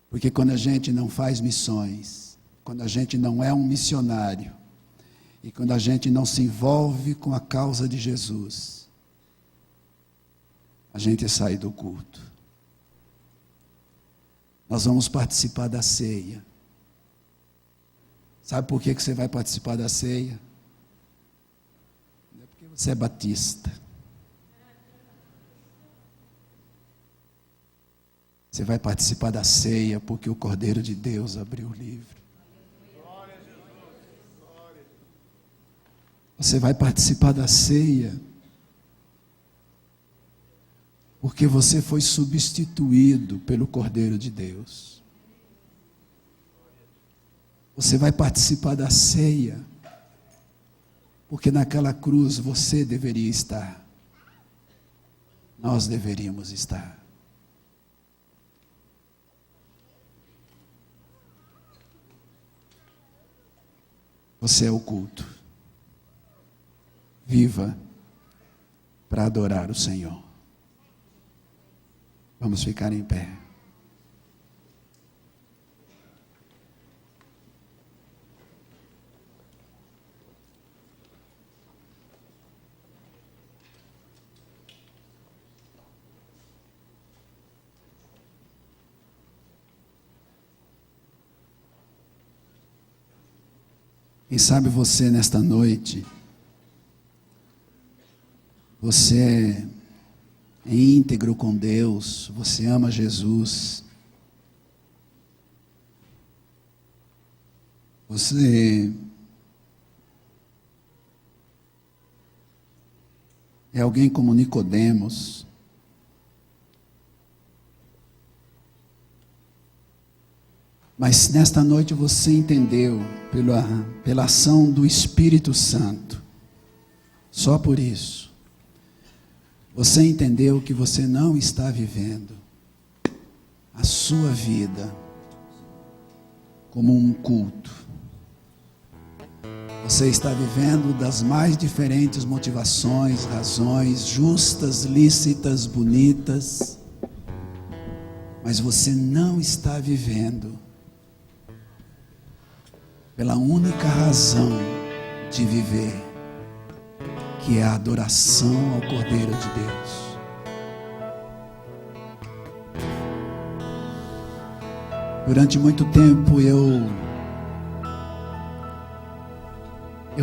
Porque quando a gente não faz missões, quando a gente não é um missionário, e quando a gente não se envolve com a causa de Jesus, a gente sai do culto. Nós vamos participar da ceia. Sabe por que você vai participar da ceia? Não é porque você é batista. Você vai participar da ceia porque o Cordeiro de Deus abriu o livro. Você vai participar da ceia porque você foi substituído pelo Cordeiro de Deus. Você vai participar da ceia porque naquela cruz você deveria estar. Nós deveríamos estar. Você é o culto. Viva para adorar o Senhor. Vamos ficar em pé. Quem sabe você nesta noite, você é íntegro com Deus, você ama Jesus, você é alguém como Nicodemos, Mas nesta noite você entendeu, pela ação do Espírito Santo, só por isso, você entendeu que você não está vivendo a sua vida como um culto. Você está vivendo das mais diferentes motivações, razões, justas, lícitas, bonitas, mas você não está vivendo pela única razão de viver, que é a adoração ao Cordeiro de Deus. Durante muito tempo eu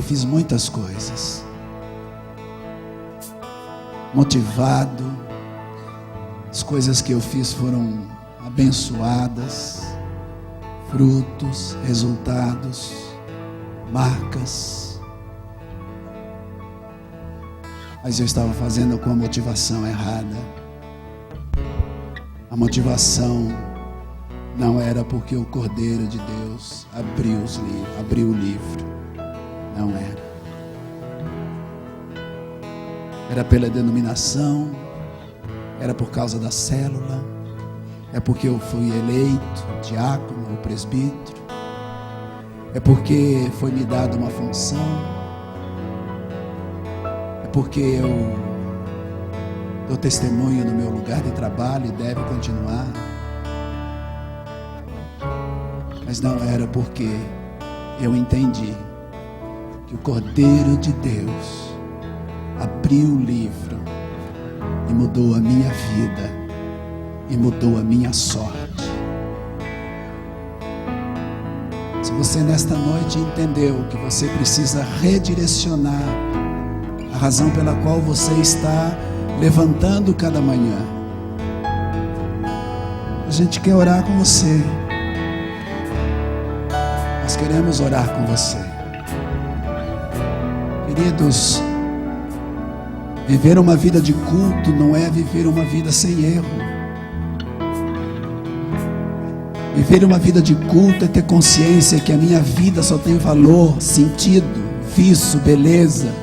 fiz muitas coisas, motivado, as coisas que eu fiz foram abençoadas, frutos, resultados, marcas, mas eu estava fazendo com a motivação errada. A motivação não era porque o Cordeiro de Deus abriu o livro. Não era. Era pela denominação, era por causa da célula, é porque eu fui eleito diácono ou presbítero, é porque foi me dada uma função, é porque eu dou testemunho no meu lugar de trabalho e deve continuar. Mas não era porque eu entendi que o Cordeiro de Deus abriu o livro e mudou a minha vida e mudou a minha sorte. Se você nesta noite entendeu que você precisa redirecionar a razão pela qual você está levantando cada manhã, a gente quer orar com você. Nós queremos orar com você. Queridos, viver uma vida de culto não é viver uma vida sem erro. Viver uma vida de culto é ter consciência que a minha vida só tem valor, sentido, vício, beleza,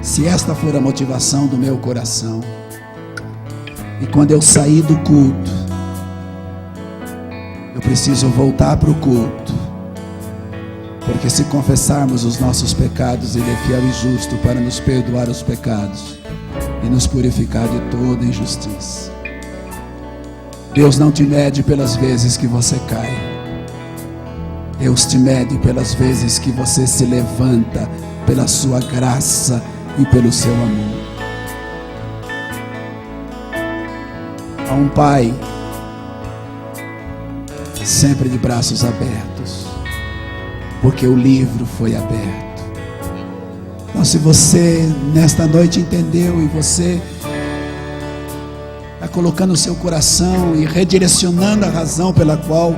se esta for a motivação do meu coração. E quando eu sair do culto, eu preciso voltar para o culto, porque se confessarmos os nossos pecados, Ele é fiel e justo para nos perdoar os pecados e nos purificar de toda injustiça. Deus não te mede pelas vezes que você cai. Deus te mede pelas vezes que você se levanta, pela sua graça e pelo seu amor. Há um Pai sempre de braços abertos, porque o livro foi aberto. Então, se você nesta noite entendeu e você está colocando o seu coração e redirecionando a razão pela qual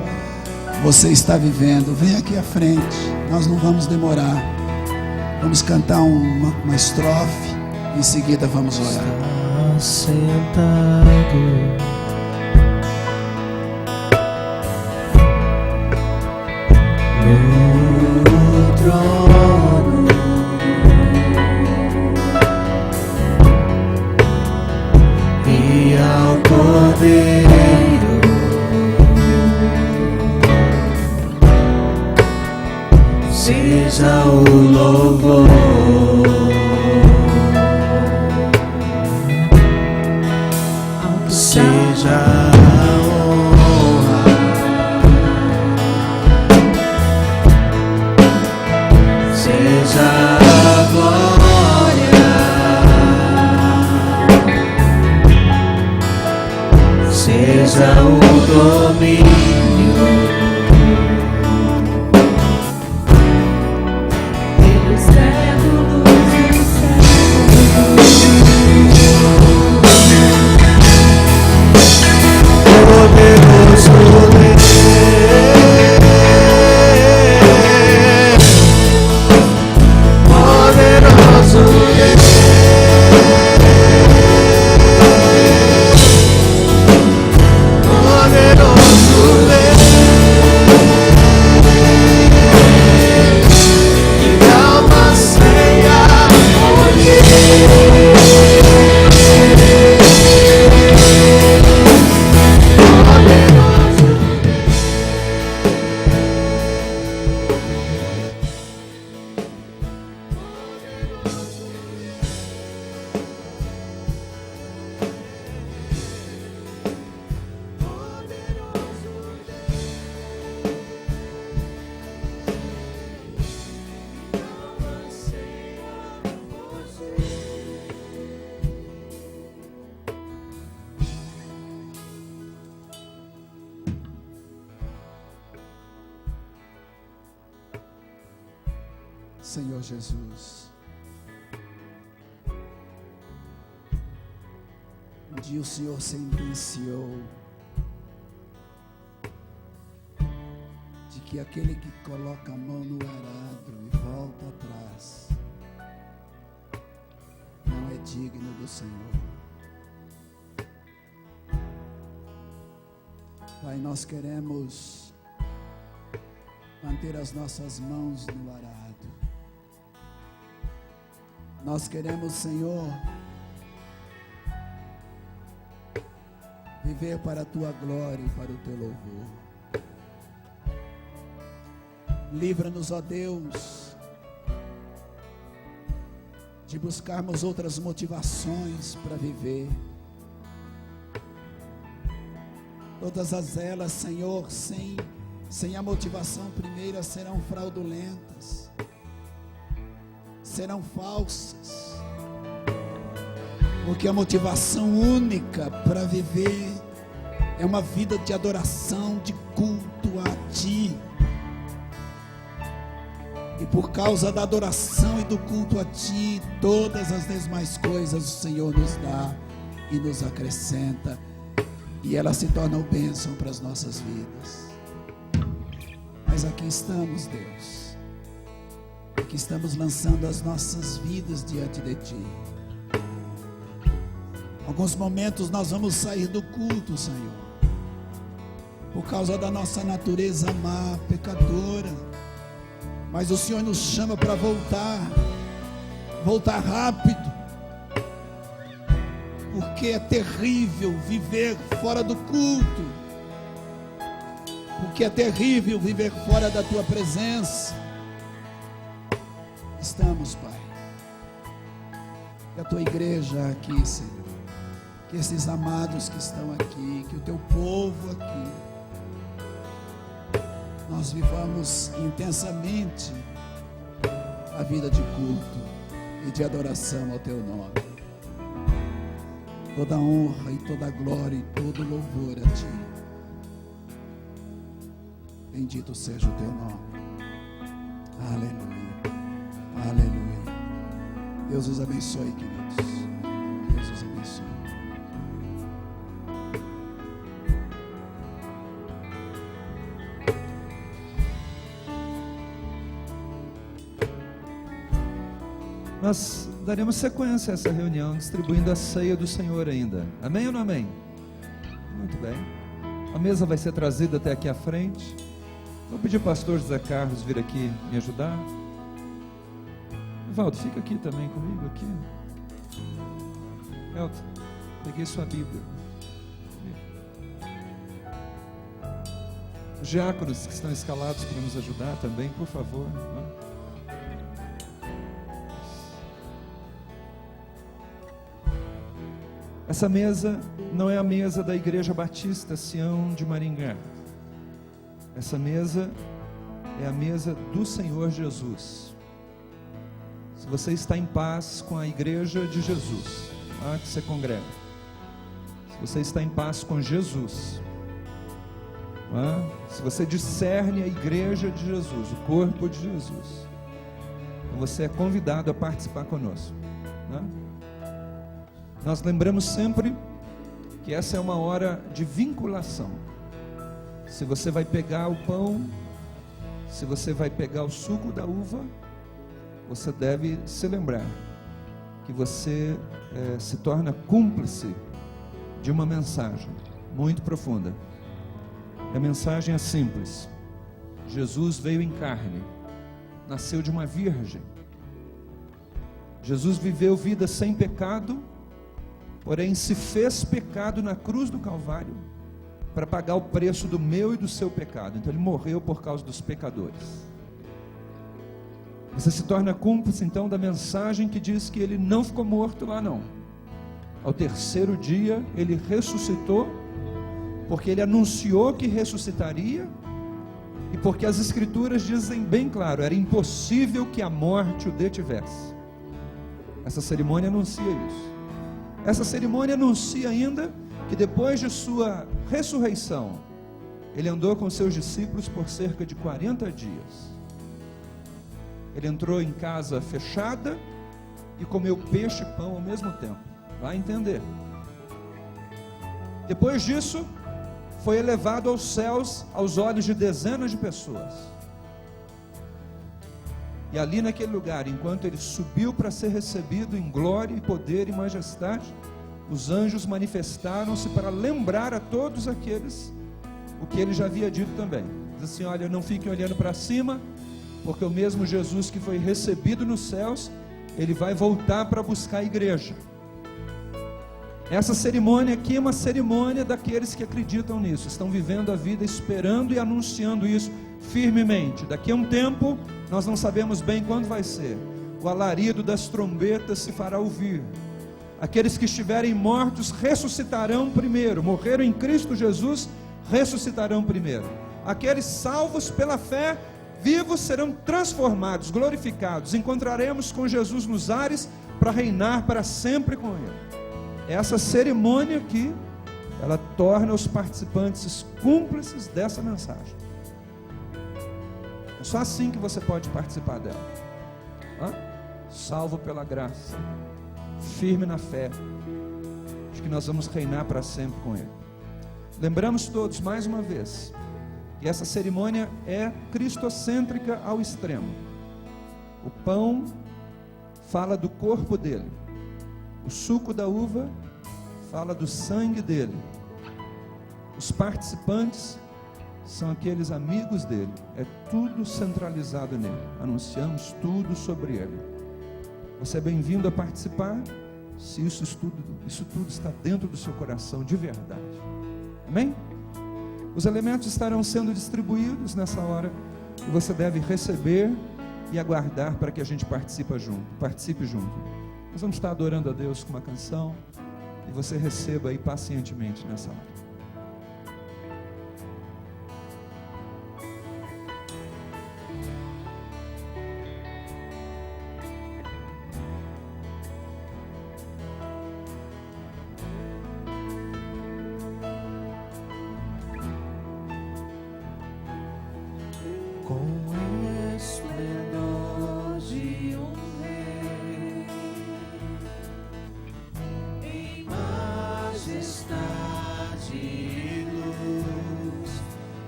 você está vivendo, vem aqui à frente. Nós não vamos demorar. Vamos cantar uma estrofe, em seguida vamos orar. Está sentado no trono, e ao Cordeiro seja o louvor. Seja a honra, seja a glória, seja o domínio, pelos séculos dos séculos. Poderoso Deus, poderoso Deus, poderoso Deus. Senhor Jesus. Um dia o Senhor sentenciou de que aquele que coloca a mão no arado e volta atrás não é digno do Senhor. Pai, nós queremos manter as nossas mãos no arado. Nós queremos, Senhor, viver para a Tua glória e para o Teu louvor. Livra-nos, ó Deus, de buscarmos outras motivações para viver. Todas elas, Senhor, sem a motivação primeira, serão fraudulentas, serão falsas, porque a motivação única para viver é uma vida de adoração, de culto a Ti. E por causa da adoração e do culto a Ti, todas as demais coisas o Senhor nos dá e nos acrescenta, e elas se tornam bênção para as nossas vidas. Mas aqui estamos, Deus, aqui estamos lançando as nossas vidas diante de Ti. Alguns momentos nós vamos sair do culto, Senhor, por causa da nossa natureza má, pecadora, mas o Senhor nos chama para voltar rápido, porque é terrível viver fora do culto, porque é terrível viver fora da Tua presença. Estamos, Pai, que a Tua igreja aqui, Senhor, que esses amados que estão aqui, que o Teu povo aqui, nós vivamos intensamente a vida de culto e de adoração ao Teu nome. Toda honra e toda glória e todo louvor a Ti. Bendito seja o Teu nome. Aleluia. Aleluia. Deus os abençoe, queridos. Deus os abençoe. Nós daremos sequência a essa reunião, distribuindo a ceia do Senhor ainda. Amém ou não amém? Muito bem. A mesa vai ser trazida até aqui à frente. Vou pedir ao pastor José Carlos vir aqui me ajudar. Evaldo, fica aqui também comigo aqui. Elton, peguei sua Bíblia. Os diáconos que estão escalados para nos ajudar também, por favor. Essa mesa não é a mesa da Igreja Batista Sião de Maringá. Essa mesa é a mesa do Senhor Jesus. Se você está em paz com a Igreja de Jesus, lá que você congrega, se você está em paz com Jesus, se você discerne a Igreja de Jesus, o corpo de Jesus, então você é convidado a participar conosco. Nós lembramos sempre que essa é uma hora de vinculação. Se você vai pegar o pão, se você vai pegar o suco da uva, você deve se lembrar que você se torna cúmplice de uma mensagem muito profunda. E a mensagem é simples: Jesus veio em carne, nasceu de uma virgem. Jesus viveu vida sem pecado, porém se fez pecado na cruz do Calvário para pagar o preço do meu e do seu pecado. Então ele morreu por causa dos pecadores. Você se torna cúmplice então da mensagem que diz que ele não ficou morto lá não. Ao terceiro dia ele ressuscitou, porque ele anunciou que ressuscitaria, e porque as escrituras dizem bem claro, era impossível que a morte o detivesse. Essa cerimônia anuncia isso. Essa cerimônia anuncia ainda que depois de sua ressurreição, ele andou com seus discípulos por cerca de 40 dias. Ele entrou em casa fechada e comeu peixe e pão ao mesmo tempo. Vai entender. Depois disso, foi elevado aos céus aos olhos de dezenas de pessoas. E ali naquele lugar, enquanto ele subiu para ser recebido em glória e poder e majestade, os anjos manifestaram-se para lembrar a todos aqueles o que ele já havia dito também. Diz assim: olha, não fiquem olhando para cima, porque o mesmo Jesus que foi recebido nos céus, ele vai voltar para buscar a igreja. Essa cerimônia aqui é uma cerimônia daqueles que acreditam nisso, estão vivendo a vida esperando e anunciando isso firmemente. Daqui a um tempo, nós não sabemos bem quando vai ser, o alarido das trombetas se fará ouvir. Aqueles que estiverem mortos ressuscitarão primeiro, morreram em Cristo Jesus, ressuscitarão primeiro. Aqueles salvos pela fé, vivos, serão transformados, glorificados. Encontraremos com Jesus nos ares para reinar para sempre com Ele. Essa cerimônia aqui, ela torna os participantes cúmplices dessa mensagem. É só assim que você pode participar dela. Salvo pela graça, firme na fé, de que nós vamos reinar para sempre com Ele. Lembramos todos, mais uma vez, que essa cerimônia é cristocêntrica ao extremo. O pão fala do corpo dele, o suco da uva fala do sangue dele, os participantes são aqueles amigos dele, é tudo centralizado nele, anunciamos tudo sobre ele. Você é bem-vindo a participar, se isso tudo está dentro do seu coração de verdade. Amém? Os elementos estarão sendo distribuídos nessa hora, e você deve receber e aguardar para que a gente participe junto. Nós vamos estar adorando a Deus com uma canção, e você receba aí pacientemente nessa hora.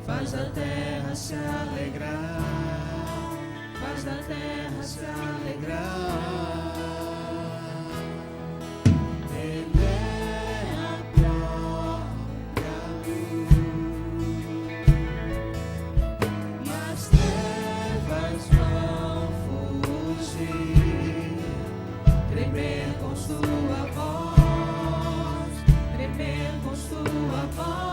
Faz a terra se alegrar, faz a terra se alegrar. Ele é a própria luz, e as trevas vão fugir, tremer com sua voz, tremer com sua voz.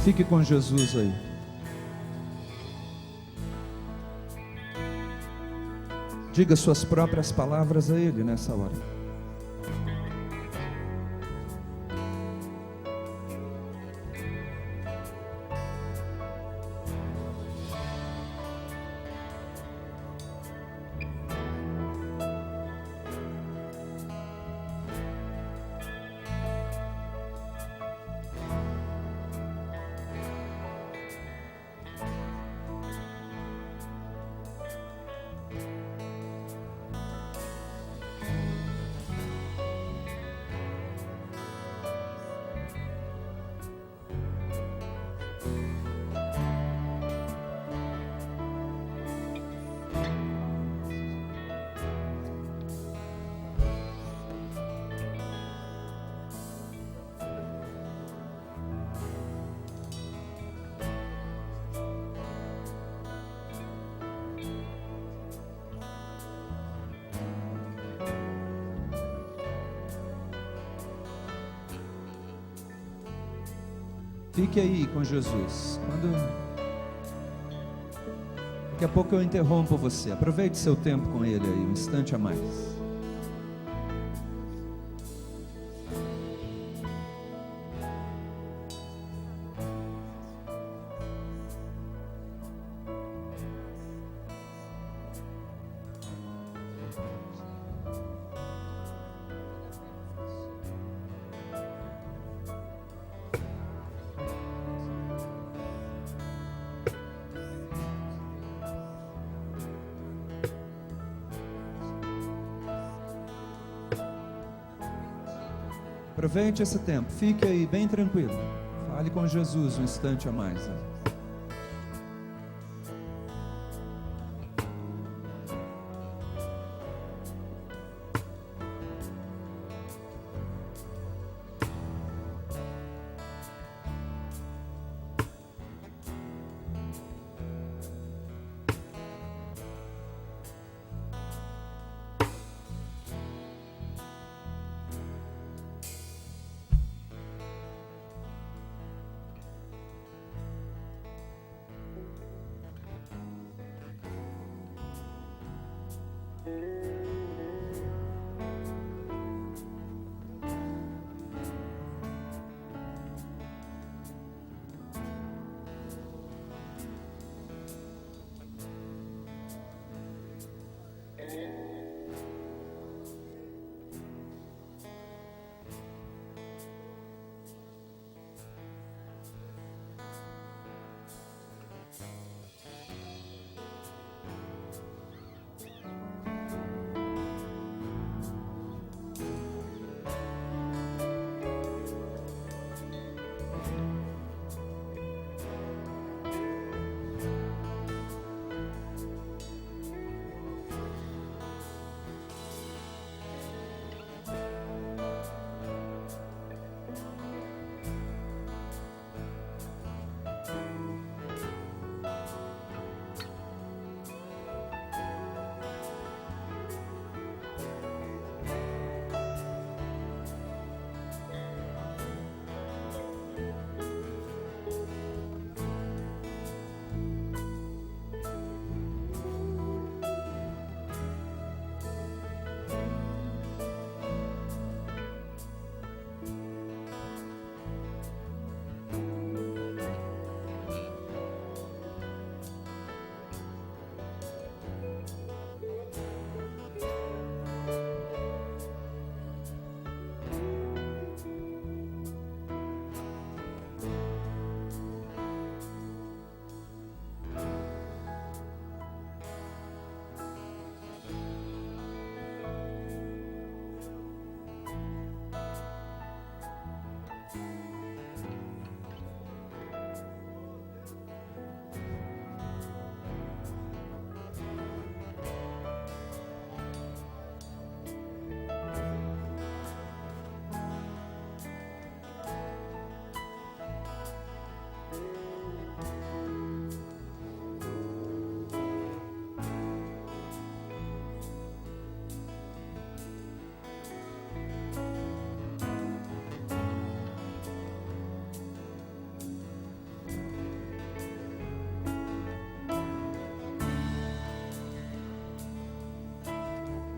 Fique com Jesus aí. Diga suas próprias palavras a Ele nessa hora. Fique aí com Jesus. Daqui a pouco eu interrompo você. Aproveite seu tempo com Ele aí, um instante a mais. Aproveite esse tempo, fique aí bem tranquilo. Fale com Jesus um instante a mais.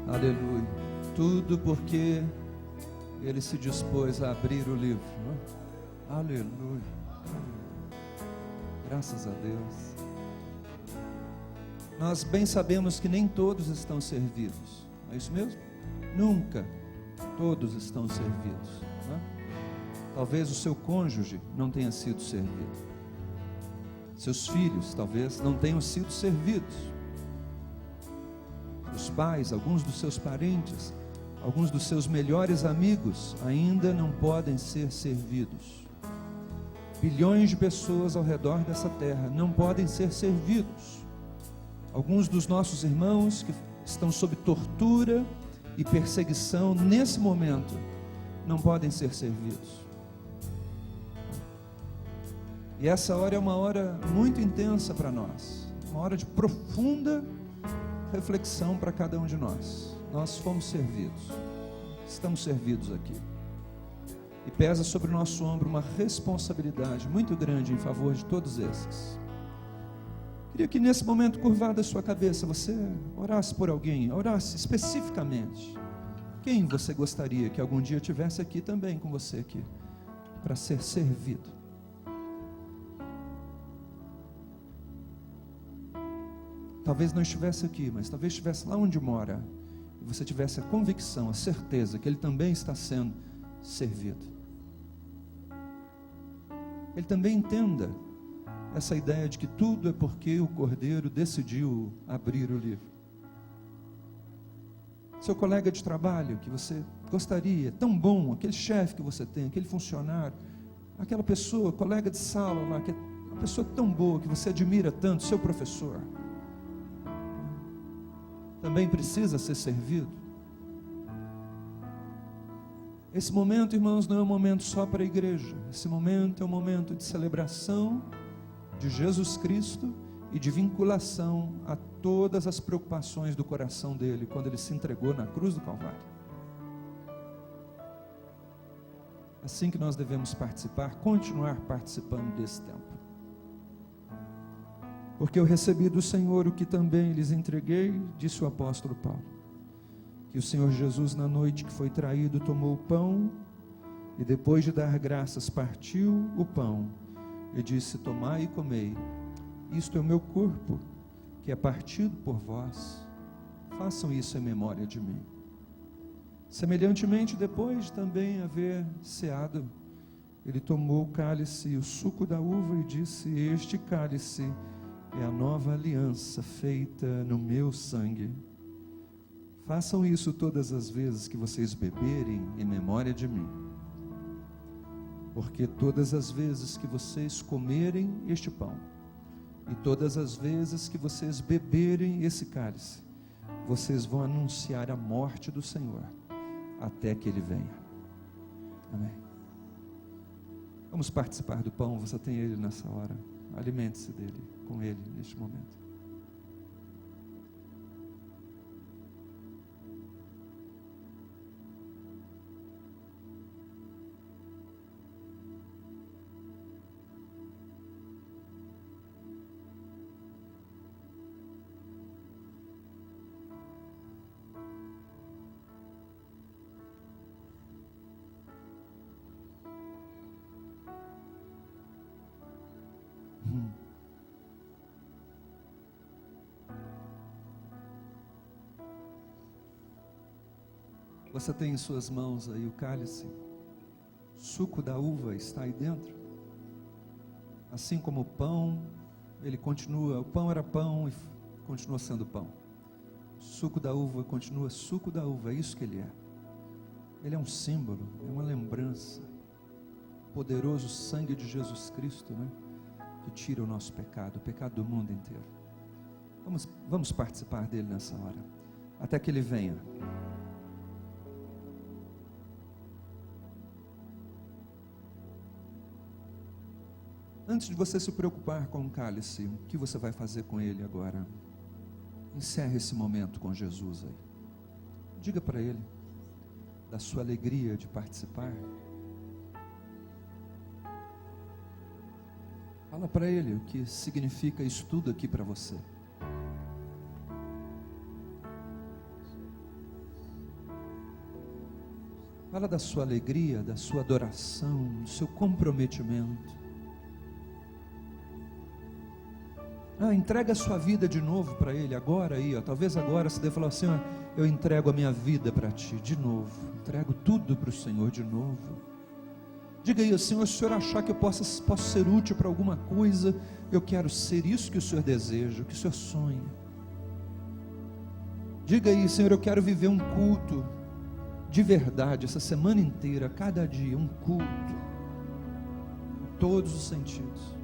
Aleluia. Tudo porque ele se dispôs a abrir o livro. Aleluia. Graças a Deus. Nós bem sabemos que nem todos estão servidos. É isso mesmo? Nunca todos estão servidos. Talvez o seu cônjuge não tenha sido servido. Seus filhos talvez não tenham sido servidos. Os pais, alguns dos seus parentes, alguns dos seus melhores amigos ainda não podem ser servidos. Bilhões de pessoas ao redor dessa terra não podem ser servidos. Alguns dos nossos irmãos que estão sob tortura e perseguição nesse momento não podem ser servidos. E essa hora é uma hora muito intensa para nós, uma hora de profunda reflexão para cada um de nós. Nós fomos servidos, estamos servidos aqui. E pesa sobre o nosso ombro uma responsabilidade muito grande em favor de todos esses. Queria que nesse momento, curvada a sua cabeça, você orasse por alguém, orasse especificamente. Quem você gostaria que algum dia tivesse aqui também com você aqui, para ser servido? Talvez não estivesse aqui, mas talvez estivesse lá onde mora, e você tivesse a convicção, a certeza que ele também está sendo servido. Ele também entenda essa ideia de que tudo é porque o Cordeiro decidiu abrir o livro. Seu colega de trabalho que você gostaria, tão bom, aquele chefe que você tem, aquele funcionário, aquela pessoa, colega de sala lá, que é uma pessoa tão boa que você admira tanto, seu professor, também precisa ser servido. Esse momento, irmãos, não é um momento só para a igreja. Esse momento é um momento de celebração de Jesus Cristo e de vinculação a todas as preocupações do coração dele quando ele se entregou na cruz do Calvário. Assim que nós devemos participar, continuar participando desse tempo. Porque eu recebi do Senhor o que também lhes entreguei, disse o apóstolo Paulo, que o Senhor Jesus, na noite que foi traído, tomou o pão e depois de dar graças partiu o pão e disse: tomai e comei, isto é o meu corpo, que é partido por vós, façam isso em memória de mim. Semelhantemente, depois de também haver ceado, ele tomou o cálice e o suco da uva e disse: este cálice é a nova aliança feita no meu sangue. Façam isso todas as vezes que vocês beberem em memória de mim. Porque todas as vezes que vocês comerem este pão e todas as vezes que vocês beberem esse cálice, vocês vão anunciar a morte do Senhor até que Ele venha. Amém. Vamos participar do pão, você tem ele nessa hora. Alimente-se dele, com ele neste momento. Você tem em suas mãos aí o cálice, o suco da uva está aí dentro. Assim como o pão, ele continua, o pão era pão e continua sendo pão. O suco da uva continua suco da uva, é isso que ele é. Ele é um símbolo, é uma lembrança. O poderoso sangue de Jesus Cristo, né? Que tira o nosso pecado, o pecado do mundo inteiro. Vamos participar dele nessa hora, até que ele venha. Antes de você se preocupar com o cálice, o que você vai fazer com ele agora? Encerre esse momento com Jesus aí. Diga para ele da sua alegria de participar. Fala para ele o que significa isso tudo aqui para você. Fala da sua alegria, da sua adoração, do seu comprometimento. Entrega a sua vida de novo para Ele, agora aí, talvez agora você deve falar assim, eu entrego a minha vida para Ti, de novo, entrego tudo para o Senhor de novo. Diga aí, Senhor, se o Senhor achar que eu posso ser útil para alguma coisa, eu quero ser isso que o Senhor deseja, o que o Senhor sonha. Diga aí, Senhor, eu quero viver um culto de verdade, essa semana inteira, cada dia, um culto, em todos os sentidos.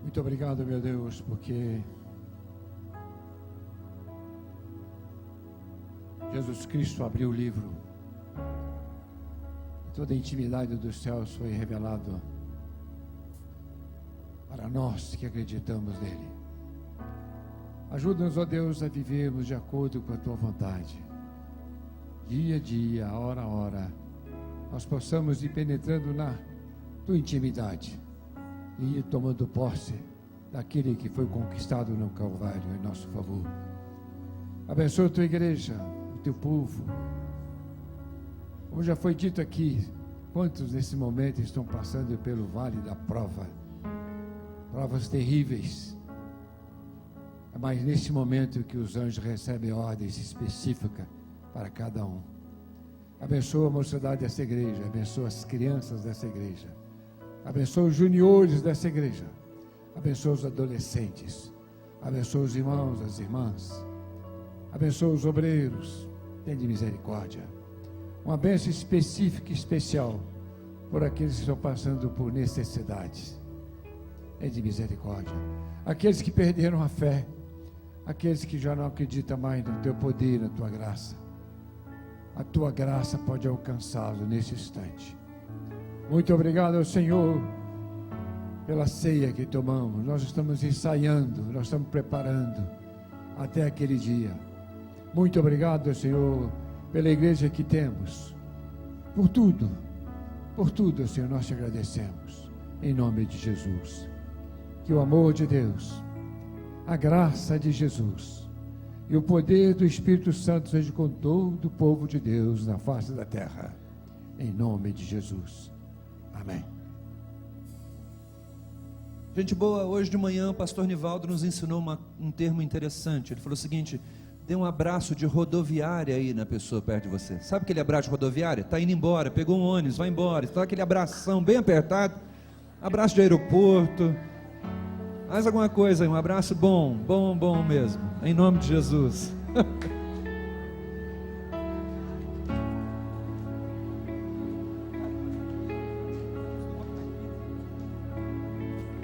Muito obrigado, meu Deus, porque Jesus Cristo abriu o livro, toda a intimidade dos céus foi revelada para nós que acreditamos nele. Ajuda-nos, ó Deus, a vivermos de acordo com a tua vontade, dia a dia, hora a hora, nós possamos ir penetrando na tua intimidade e ir tomando posse daquele que foi conquistado no Calvário em nosso favor. Abençoa a tua igreja, o teu povo. Como já foi dito aqui, quantos nesse momento estão passando pelo vale da prova, provas terríveis. É mais nesse momento que os anjos recebem ordens específicas para cada um. Abençoa a mocidade dessa igreja, abençoa as crianças dessa igreja, abençoa os juniores dessa igreja, abençoa os adolescentes, abençoa os irmãos, as irmãs, abençoa os obreiros, tem de misericórdia. Uma bênção específica e especial por aqueles que estão passando por necessidades, tem de misericórdia. Aqueles que perderam a fé, aqueles que já não acreditam mais no teu poder, na tua graça, a tua graça pode alcançá-lo nesse instante. Muito obrigado ao Senhor pela ceia que tomamos. Nós estamos ensaiando, nós estamos preparando até aquele dia. Muito obrigado, Senhor, pela igreja que temos, por tudo, Senhor, nós te agradecemos, em nome de Jesus. Que o amor de Deus, a graça de Jesus e o poder do Espírito Santo seja com todo o povo de Deus na face da terra, em nome de Jesus. Amém. Gente boa, hoje de manhã o pastor Nivaldo nos ensinou um termo interessante. Ele falou o seguinte: dê um abraço de rodoviária aí na pessoa perto de você. Sabe aquele abraço de rodoviária? Está indo embora, pegou um ônibus, vai embora. Então aquele abração bem apertado, abraço de aeroporto. Mais alguma coisa aí, um abraço bom mesmo, em nome de Jesus.